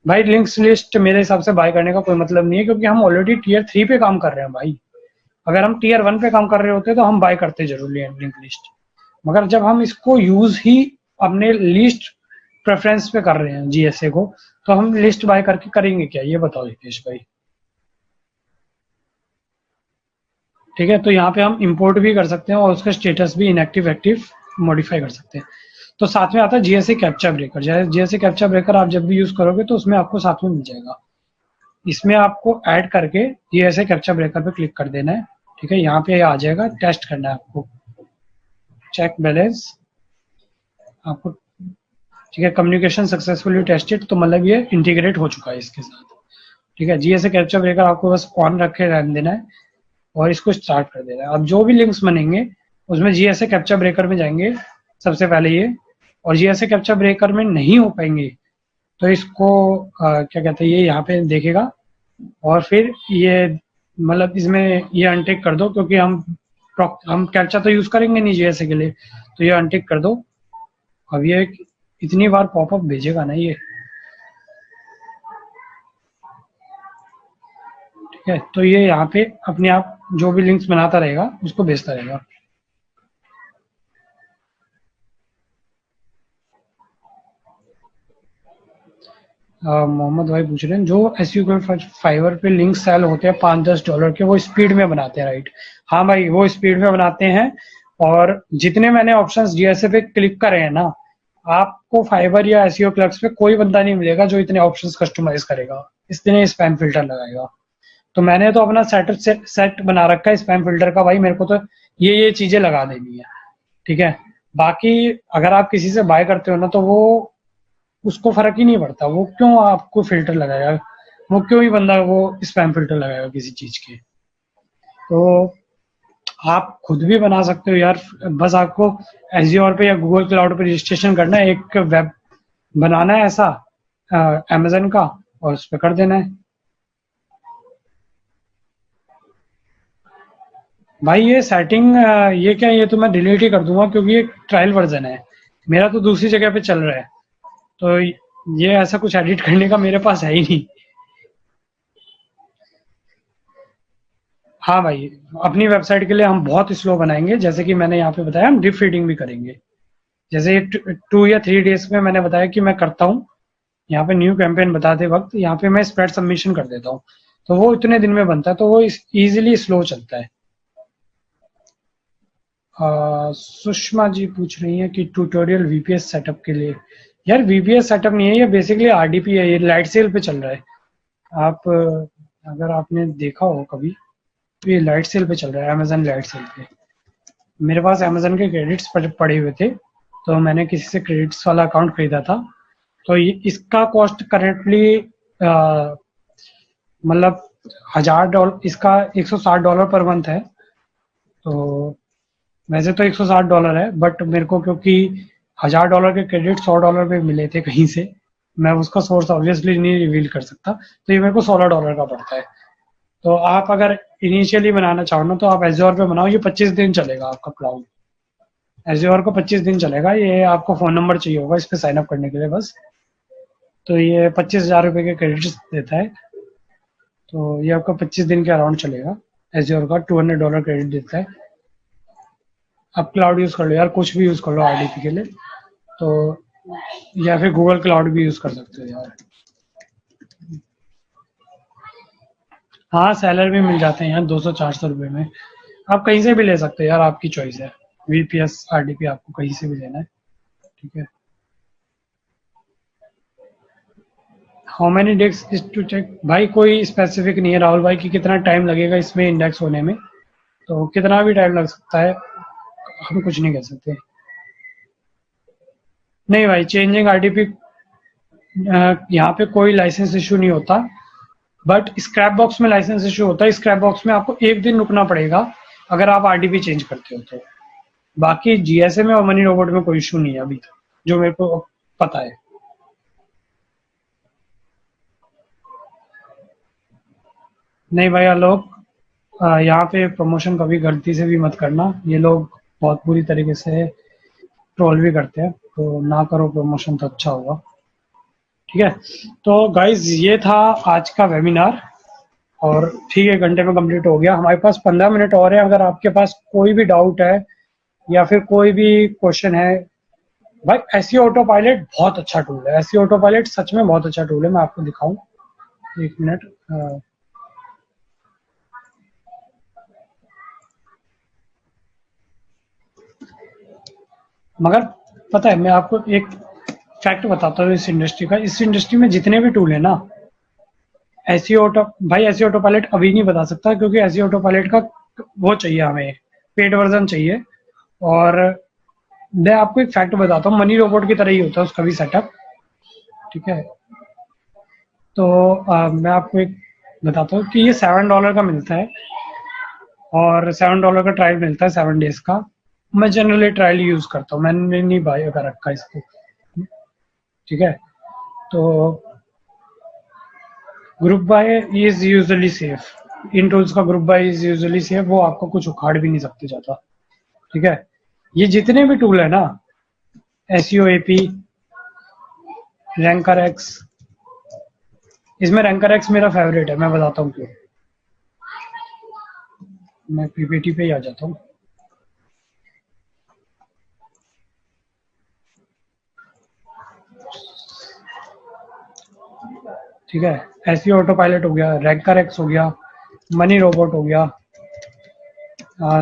[SPEAKER 1] भाई। लिंक्स लिस्ट मेरे हिसाब से बाय करने का कोई मतलब नहीं है, क्योंकि हम ऑलरेडी Tier 3 पे काम कर रहे हैं भाई। अगर हम Tier 1 पे काम कर रहे होते तो हम बाय करते जरूर लिंक लिस्ट, मगर जब हम इसको यूज ही अपने लिस्ट प्रेफरेंस पे कर रहे हैं जीएसए को, तो हम लिस्ट बाय करके करेंगे क्या, ये बताओ हितेश भाई। ठीक है, तो यहाँ पे हम इंपोर्ट भी कर सकते हैं और उसका स्टेटस भी इनएक्टिव एक्टिव मॉडिफाई कर सकते हैं। तो साथ में आता है GSA captcha breaker. GSA captcha breaker आप जब भी यूज करोगे तो उसमें आपको साथ में मिल जाएगा। इसमें आपको ऐड करके जीएसए कैप्चा ब्रेकर पे क्लिक कर देना है, ठीक है। यहाँ पे आ जाएगा, टेस्ट करना है आपको, चेक बैलेंस आपको, ठीक है। कम्युनिकेशन सक्सेसफुली टेस्टेड, तो मतलब ये इंटीग्रेट हो चुका है इसके साथ। ठीक है, जीएसए कैप्चा ब्रेकर आपको बस ऑन रखे रहने देना है और इसको स्टार्ट कर देना है। अब जो भी लिंक्स बनेंगे उसमें जीएसए कैप्चा ब्रेकर में जाएंगे सबसे पहले ये, और जीएसए कैप्चा ब्रेकर में नहीं हो पाएंगे तो इसको क्या कहते हैं, ये यहाँ पे देखेगा और फिर ये मतलब इसमें ये अनटिक कर दो, क्योंकि हम कैप्चा तो यूज करेंगे नहीं जीएसए के लिए, तो ये अनटिक कर दो। अब ये इतनी बार पॉपअप भेजेगा ना ये, ठीक है, तो ये यहाँ पे अपने आप जो भी लिंक्स बनाता रहेगा उसको भेजता रहेगा। मोहम्मद भाई पूछ रहे हैं जो एसयू के फाइवर पे लिंक सेल होते हैं $5-10 के, वो स्पीड में बनाते हैं, राइट? हाँ भाई, वो स्पीड में बनाते हैं। और जितने मैंने ऑप्शंस जीएसए पे क्लिक करे हैं ना, आपको फाइवर या एसईओ क्लर्क्स पे कोई बंदा नहीं मिलेगा जो इतने ऑप्शंस कस्टमाइज करेगा, इतने स्पैम फिल्टर लगाएगा। तो मैंने तो अपना सेट बना रखा है स्पैम फिल्टर का, भाई मेरे को तो ये चीजें लगा देनी है, ठीक है। बाकी अगर आप किसी से बाय करते हो ना, तो वो उसको फर्क ही नहीं पड़ता, वो क्यों आपको फिल्टर लगाएगा, वो क्यों ही बंदा वो स्पैम फिल्टर लगाएगा किसी चीज के। तो आप खुद भी बना सकते हो यार, बस आपको एज़्योर पे या गूगल क्लाउड पे रजिस्ट्रेशन करना है, एक वेब बनाना है ऐसा अमेजन का, और उस पर कर देना है। भाई ये सेटिंग ये क्या, ये तो मैं डिलीट ही कर दूंगा क्योंकि ये ट्रायल वर्जन है, मेरा तो दूसरी जगह पे चल रहा है, तो ये ऐसा कुछ एडिट करने का मेरे पास है ही नहीं। हाँ भाई, अपनी वेबसाइट के लिए हम बहुत स्लो बनाएंगे, जैसे कि मैंने यहाँ पे बताया हम ड्रिप फीडिंग भी करेंगे, जैसे 2 या 3 डेज में मैंने बताया कि मैं करता हूँ। यहाँ पे न्यू कैंपेन बताते वक्त यहाँ पे मैं स्प्रेड सबमिशन कर देता हूँ, तो वो इतने दिन में बनता है, तो वो इजीली स्लो चलता है। सुषमा जी पूछ रही हैं कि ट्यूटोरियल वीपीएस सेटअप के लिए। यार वीपीएस सेटअप नहीं है, ये बेसिकली आरडीपी है, ये लाइट सेल पे चल रहा है। आप अगर आपने देखा हो कभी, तो ये लाइट सेल पे चल रहा है, अमेजन लाइट सेल पे। मेरे पास अमेजन के क्रेडिट्स पड़े हुए थे, तो मैंने किसी से क्रेडिट्स वाला अकाउंट खरीदा था, तो ये इसका कॉस्ट करेंटली मतलब $1000, इसका $160 पर मंथ है। तो वैसे तो $160 है, बट मेरे को क्योंकि $1000 के क्रेडिट $100 पे मिले थे कहीं से, मैं उसका सोर्स ऑब्वियसली नहीं रिवील कर सकता, तो ये मेरे को $16 का पड़ता है। तो आप अगर इनिशियली बनाना चाहो ना, तो आप एज़्योर पे बनाओ, ये 25 दिन चलेगा आपका क्लाउड, एज़्योर को 25 दिन चलेगा। ये आपको फ़ोन नंबर चाहिए होगा इस पर साइन अप करने के लिए बस, तो ये ₹25,000 के क्रेडिट्स देता है, तो ये आपका 25 दिन के अराउंड चलेगा। एज़्योर का $200 क्रेडिट देता है। आप क्लाउड यूज़ कर लो यार, कुछ भी यूज़ कर लो आरडीपी के लिए, तो या फिर गूगल क्लाउड भी यूज़ कर सकते हो यार। हाँ, सेलर भी मिल जाते हैं यार 200-400 रुपये में, आप कहीं से भी ले सकते हो यार, आपकी चॉइस है। वीपीएस आरडीपी आपको कहीं से भी लेना है, ठीक है। How many days is to check, भाई कोई स्पेसिफिक नहीं है राहुल भाई कि कितना टाइम लगेगा इसमें इंडेक्स होने में, तो कितना भी टाइम लग सकता है, हम कुछ नहीं कह सकते। नहीं भाई, चेंजिंग आरडीपी यहाँ पे कोई लाइसेंस इशू नहीं होता, बट स्क्रैप बॉक्स में लाइसेंस इशू होता है। स्क्रैप बॉक्स में आपको एक दिन रुकना पड़ेगा अगर आप आरडीपी चेंज करते हो तो। बाकी जीएसए में और मनी रोबोट में कोई इशू नहीं है अभी तक, जो मेरे को पता है। नहीं भाई आलोक, यहाँ पे प्रमोशन कभी गलती से भी मत करना, ये लोग बहुत बुरी तरीके से ट्रोल भी करते हैं, तो ना करो प्रमोशन तो अच्छा होगा, ठीक है। तो गाइज ये था आज का वेबिनार, और ठीक है, घंटे में कंप्लीट हो गया। हमारे पास 15 मिनट और है, अगर आपके पास कोई भी डाउट है या फिर कोई भी क्वेश्चन है। भाई एसईओ ऑटो पायलट बहुत अच्छा टूल है, एसईओ ऑटो पायलट सच में बहुत अच्छा टूल है, मैं आपको दिखाऊं, एक मिनट। मगर पता है, मैं आपको एक फैक्ट बताता हूँ इस इंडस्ट्री का, इस इंडस्ट्री में जितने भी टूल है ना, एसईओ ऑटो, भाई एसईओ ऑटो पायलट अभी नहीं बता सकता, क्योंकि एसईओ ऑटो पायलट का वो चाहिए हमें, पेड वर्जन चाहिए। और मैं आपको एक फैक्ट बताता हूँ, मनी रोबोट की तरह ही होता है उसका भी सेटअप, ठीक है। तो मैं आपको एक बताता हूँ कि ये $7 का मिलता है और $7 का ट्रायल मिलता है 7 डेज का। मैं जनरली ट्रायल यूज करता हूँ, मैंने नहीं बाय कर रखा इसको। ठीक है, तो group by is usually safe, इन टूल्स का group by is usually safe, वो आपको कुछ उखाड़ भी नहीं सकते ज्यादा। ठीक है, ये जितने भी टूल है ना, एसईओ एपी, रैंकर एक्स, इसमें रैंकर एक्स मेरा फेवरेट है, मैं बताता हूँ क्यों। मैं पीपीटी पे ही आ जाता हूँ। ठीक है, एसईओ ऑटो पायलट हो गया, रैंकर एक्स हो गया, मनी रोबोट हो गया,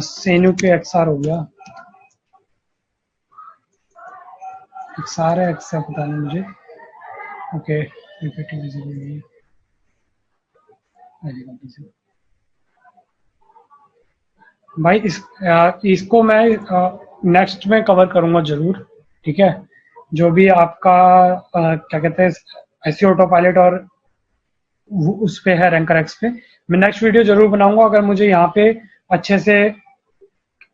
[SPEAKER 1] सेनु के एक्सआर हो गया, एक्सआर है एक्स है पता नहीं मुझे। ओके, पीपीटी विजिबल नहीं है, भाई इसको मैं नेक्स्ट में कवर करूंगा जरूर। ठीक है, जो भी आपका क्या कहते हैं एसईओ ऑटो पायलट और उस पे है रैंकर एक्स पे, मैं नेक्स्ट वीडियो जरूर बनाऊंगा अगर मुझे यहाँ पे अच्छे से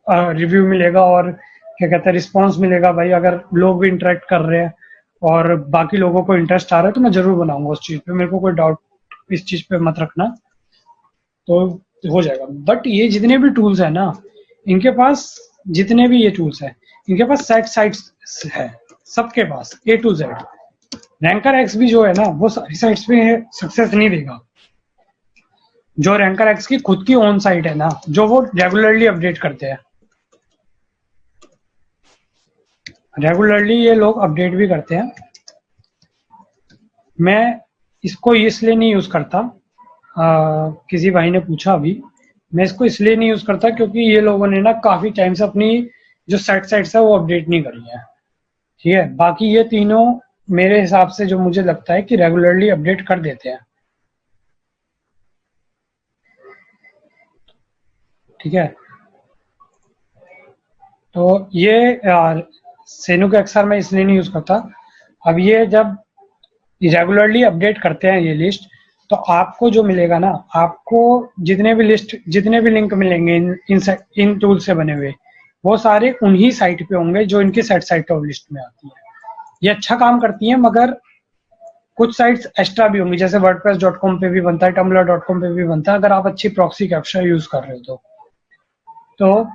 [SPEAKER 1] रिव्यू मिलेगा और क्या कहते हैं रिस्पॉन्स मिलेगा। भाई अगर लोग भी इंटरेक्ट कर रहे हैं और बाकी लोगों को इंटरेस्ट आ रहा है तो मैं जरूर बनाऊंगा उस चीज पे, मेरे को कोई डाउट इस चीज पे मत रखना, तो हो जाएगा। बट ये जितने भी टूल्स है ना, इनके पास जितने भी ये टूल्स है, इनके पास सेट साइट्स है, सबके पास A to Z। Ranker x भी जो है ना, वो सारी साइट्स पे सक्सेस नहीं देगा। जो रैंकर एक्स की खुद की ओन साइट है ना, जो वो रेगुलरली अपडेट करते हैं, रेगुलरली ये लोग अपडेट भी करते हैं। मैं इसको इसलिए नहीं यूज करता, किसी भाई ने पूछा अभी, मैं इसको इसलिए नहीं यूज करता क्योंकि ये लोगों ने ना काफी टाइम से अपनी जो सेट साइट्स है वो अपडेट नहीं करी है। ठीक है, बाकी ये तीनों मेरे हिसाब से जो मुझे लगता है कि रेगुलरली अपडेट कर देते हैं। ठीक है, तो ये सेनु के एक्सआर मैं इसलिए नहीं यूज करता। अब ये जब रेगुलरली अपडेट करते हैं ये लिस्ट, तो आपको जो मिलेगा ना, आपको जितने भी लिस्ट जितने भी लिंक मिलेंगे इन टूल से बने हुए, वो सारे उन्हीं साइट पे होंगे जो इनकी सेट साइट ऑफ लिस्ट में आती है। ये अच्छा काम करती है, मगर कुछ साइट्स एक्स्ट्रा भी होंगी, जैसे वर्डप्रेस.com पे भी बनता है, tumblr.com पे भी बनता है, अगर आप अच्छी प्रॉक्सी कैप्चर यूज कर रहे हो तो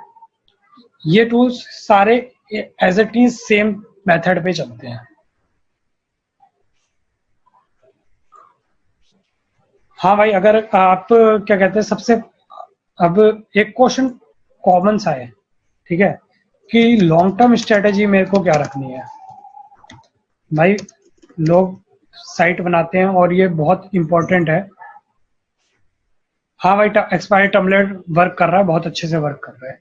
[SPEAKER 1] ये टूल्स सारे as it is same method पे चलते हैं। हाँ भाई, अगर आप क्या कहते हैं सबसे, अब एक क्वेश्चन कॉमन सा है, ठीक है, कि लॉन्ग टर्म स्ट्रेटेजी मेरे को क्या रखनी है। भाई लोग साइट बनाते हैं और ये बहुत इंपॉर्टेंट है। हाँ भाई, एक्सपायर टम्बलर वर्क कर रहा है, बहुत अच्छे से वर्क कर रहा है।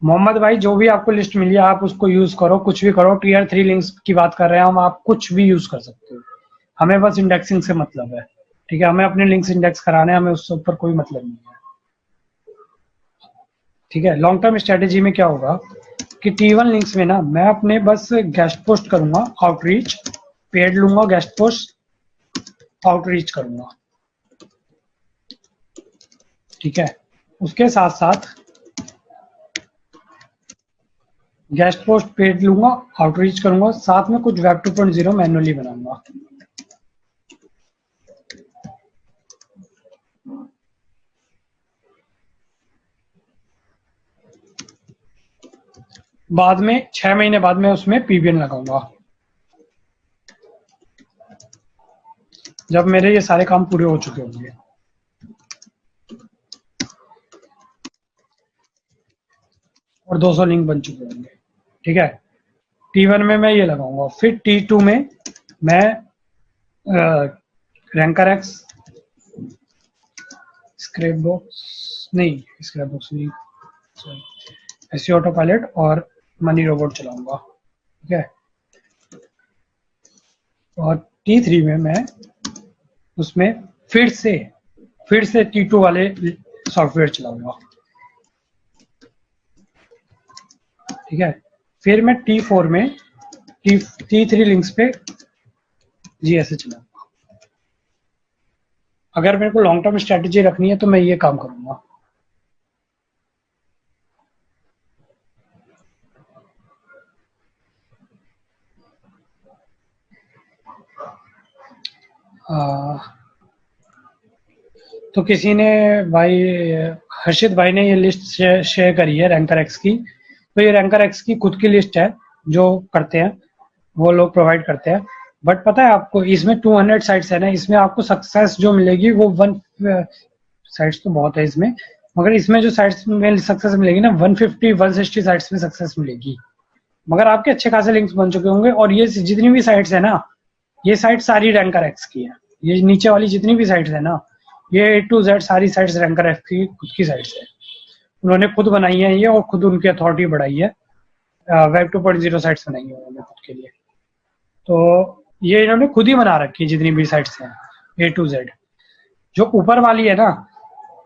[SPEAKER 1] मोहम्मद भाई, जो भी आपको लिस्ट मिली है आप उसको यूज करो, कुछ भी करो। Tier 3 लिंक्स की बात कर रहे हैं हम, आप कुछ भी यूज कर सकते हो, हमें बस इंडेक्सिंग से मतलब है। ठीक है, हमें अपने लिंक्स इंडेक्स कराने हैं, हमें उससे ऊपर कोई मतलब नहीं है। ठीक है, लॉन्ग टर्म स्ट्रेटेजी में क्या होगा कि T1 लिंक्स में ना मैं अपने बस गेस्ट पोस्ट करूंगा, आउटरीच, पेड लूंगा, गेस्ट पोस्ट आउटरीच करूंगा। ठीक है, उसके साथ साथ गेस्ट पोस्ट पेड लूंगा, आउटरीच करूंगा, साथ में कुछ वेब 2.0 मैनुअली बनाऊंगा। बाद में 6 महीने बाद में उसमें पीबीएन लगाऊंगा, जब मेरे ये सारे काम पूरे हो चुके होंगे और 200 लिंक बन चुके होंगे। ठीक है, T1 में मैं ये लगाऊंगा, फिर T2 में मैं रैंकर एक्स, स्क्रैप बॉक्स नहीं, स्क्रैप बॉक्स नहीं, एसईओ ऑटो पायलट और मनी रोबोट चलाऊंगा। ठीक है, और T3 में मैं उसमें फिर से T2 वाले सॉफ्टवेयर चलाऊंगा। ठीक है, फिर मैं T4 में T3 लिंक्स पे जीएसए चलाऊंगा। अगर मेरे को लॉन्ग टर्म स्ट्रेटेजी रखनी है तो मैं ये काम करूंगा। तो किसी ने, भाई हर्षित भाई ने ये लिस्ट शेयर करी है रैंकर एक्स की। तो ये रैंकर एक्स की खुद की लिस्ट है जो करते हैं, वो लोग प्रोवाइड करते हैं। बट पता है आपको, इसमें 200 साइट्स है ना, इसमें आपको सक्सेस जो मिलेगी वो वन साइट्स तो बहुत है इसमें, मगर इसमें जो साइट्स में सक्सेस मिलेगी ना 150 160 साइट्स में सक्सेस मिलेगी। मगर आपके अच्छे खासे लिंक्स बन चुके होंगे। और ये जितनी भी साइट्स है ना, ये साइट सारी रैंकर एक्स की है। ये नीचे वाली जितनी भी साइट्स है ना, ये A to Z सारी साइट्स रैंकर एक्स की खुद की साइट्स है। उन्होंने खुद बनाई है ये, और खुद उनकी अथॉरिटी बढ़ाई है। वेब 2.0 साइट्स बनाई है उन्होंने खुद के लिए। तो ये इन्होंने खुद ही बना रखी है जितनी भी साइट्स हैं A to Z। जो ऊपर वाली है ना,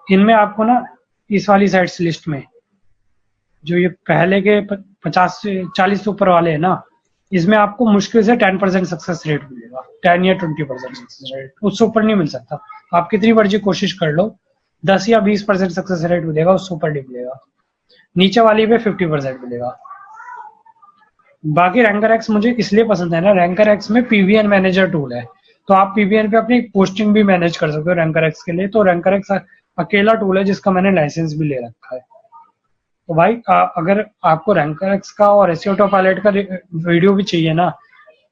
[SPEAKER 1] इनमें आपको ना इस वाली साइट्स लिस्ट में, जो ये पहले के 50 से 40 से ऊपर वाले हैं ना, इसमें आपको मुश्किल से 10% सक्सेस रेट मिलेगा, 10 या 20% सक्सेस रेट, उससे ऊपर नहीं मिल सकता। आप कितनी मर्जी कोशिश कर लो, 10 या 20% सक्सेस रेट मिलेगा, उससे ऊपर नहीं मिलेगा। नीचे वाली पे 50% मिलेगा। बाकी रैंकर एक्स मुझे इसलिए पसंद है ना, रैंकर एक्स में पीवीएन मैनेजर टूल है, तो आप पीवीएन पे अपनी पोस्टिंग भी मैनेज कर सकते हो रैंकर एक्स के लिए। तो रैंकर एक्स अकेला टूल है जिसका मैंने लाइसेंस भी ले रखा है। तो भाई अगर आपको रैंकर एक्स का और एसईओ ऑटोपायलट का वीडियो भी चाहिए ना,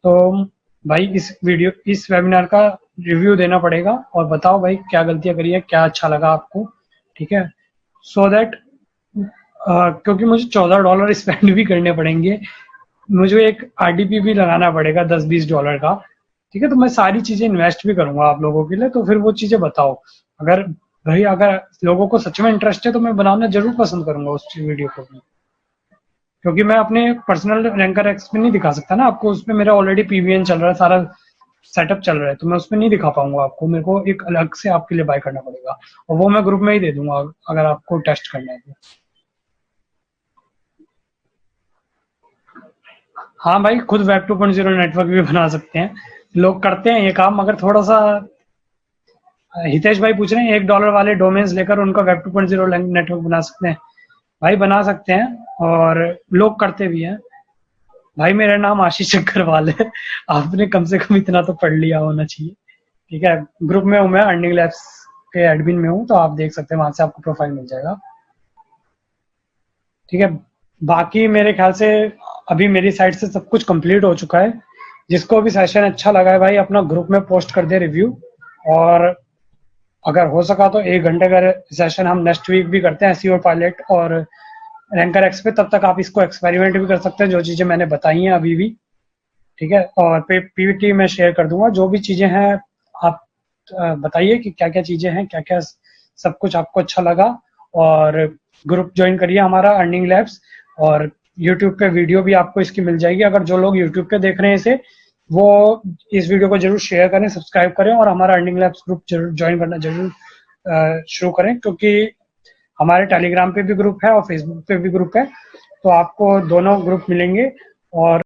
[SPEAKER 1] तो भाई इस वेबिनार का रिव्यू देना पड़ेगा, और बताओ भाई क्या गलतियां करी है, क्या अच्छा लगा आपको, ठीक है। सो दैट क्योंकि मुझे $14 स्पेंड भी करने पड़ेंगे, मुझे एक आरडीपी भी लगाना पड़ेगा $10-20 का, ठीक है। तो मैं सारी चीजें इन्वेस्ट भी करूंगा आप लोगों के लिए, तो फिर वो चीजें बताओ। अगर भाई अगर लोगों को सच में इंटरेस्ट है तो मैं बनाना जरूर पसंद करूंगा उस वीडियो को भी, क्योंकि मैं अपने पर्सनल रैंकर एक्स में नहीं दिखा सकता ना आपको, उसमें मेरा ऑलरेडी पीवीएन चल रहा है, सारा सेटअप चल रहा है, तो मैं उसमें नहीं दिखा पाऊंगा आपको। मेरे को एक अलग से आपके लिए बाय करना पड़ेगा, और वो मैं ग्रुप में ही दे दूंगा अगर आपको टेस्ट करना है तो। हाँ भाई, खुद वेब 2.0 नेटवर्क भी बना सकते हैं, लोग करते हैं ये काम। मगर थोड़ा सा हितेश भाई पूछ रहे हैं $1 वाले डोमेन्स लेकर उनका वेब 2.0 नेटवर्क बना सकते हैं। भाई बना सकते हैं, और लोग करते भी हैं। भाई मेरा नाम आशीष अग्रवाल है, आपने कम से कम इतना तो पढ़ लिया होना चाहिए, ठीक है। ग्रुप में हूँ मैं, अर्निंग लैब्स के एडमिन में हूँ, तो आप देख सकते हैं, वहां से आपको प्रोफाइल मिल जाएगा, ठीक है। बाकी मेरे ख्याल से अभी मेरी साइड से सब कुछ कंप्लीट हो चुका है। जिसको भी सेशन अच्छा लगा है भाई, अपना ग्रुप में पोस्ट कर दे रिव्यू। और अगर हो सका तो 1 घंटे का सेशन हम नेक्स्ट वीक भी करते हैं एसईओ पायलट और रैंकर एक्स पे। तब तक आप इसको एक्सपेरिमेंट भी कर सकते हैं, जो चीजें मैंने बताई हैं अभी भी, ठीक है। और पीवीटी में शेयर कर दूंगा, जो भी चीजें हैं आप बताइए कि क्या क्या चीजें हैं, क्या क्या सब कुछ आपको अच्छा लगा। और ग्रुप ज्वाइन करिए हमारा अर्निंग लैब्स, और यूट्यूब पे वीडियो भी आपको इसकी मिल जाएगी। अगर जो लोग यूट्यूब पे देख रहे हैं इसे, वो इस वीडियो को जरूर शेयर करें, सब्सक्राइब करें, और हमारा अर्निंग लैब्स ग्रुप जरूर ज्वाइन करना जरूर शुरू करें, क्योंकि हमारे टेलीग्राम पे भी ग्रुप है और फेसबुक पे भी ग्रुप है, तो आपको दोनों ग्रुप मिलेंगे। और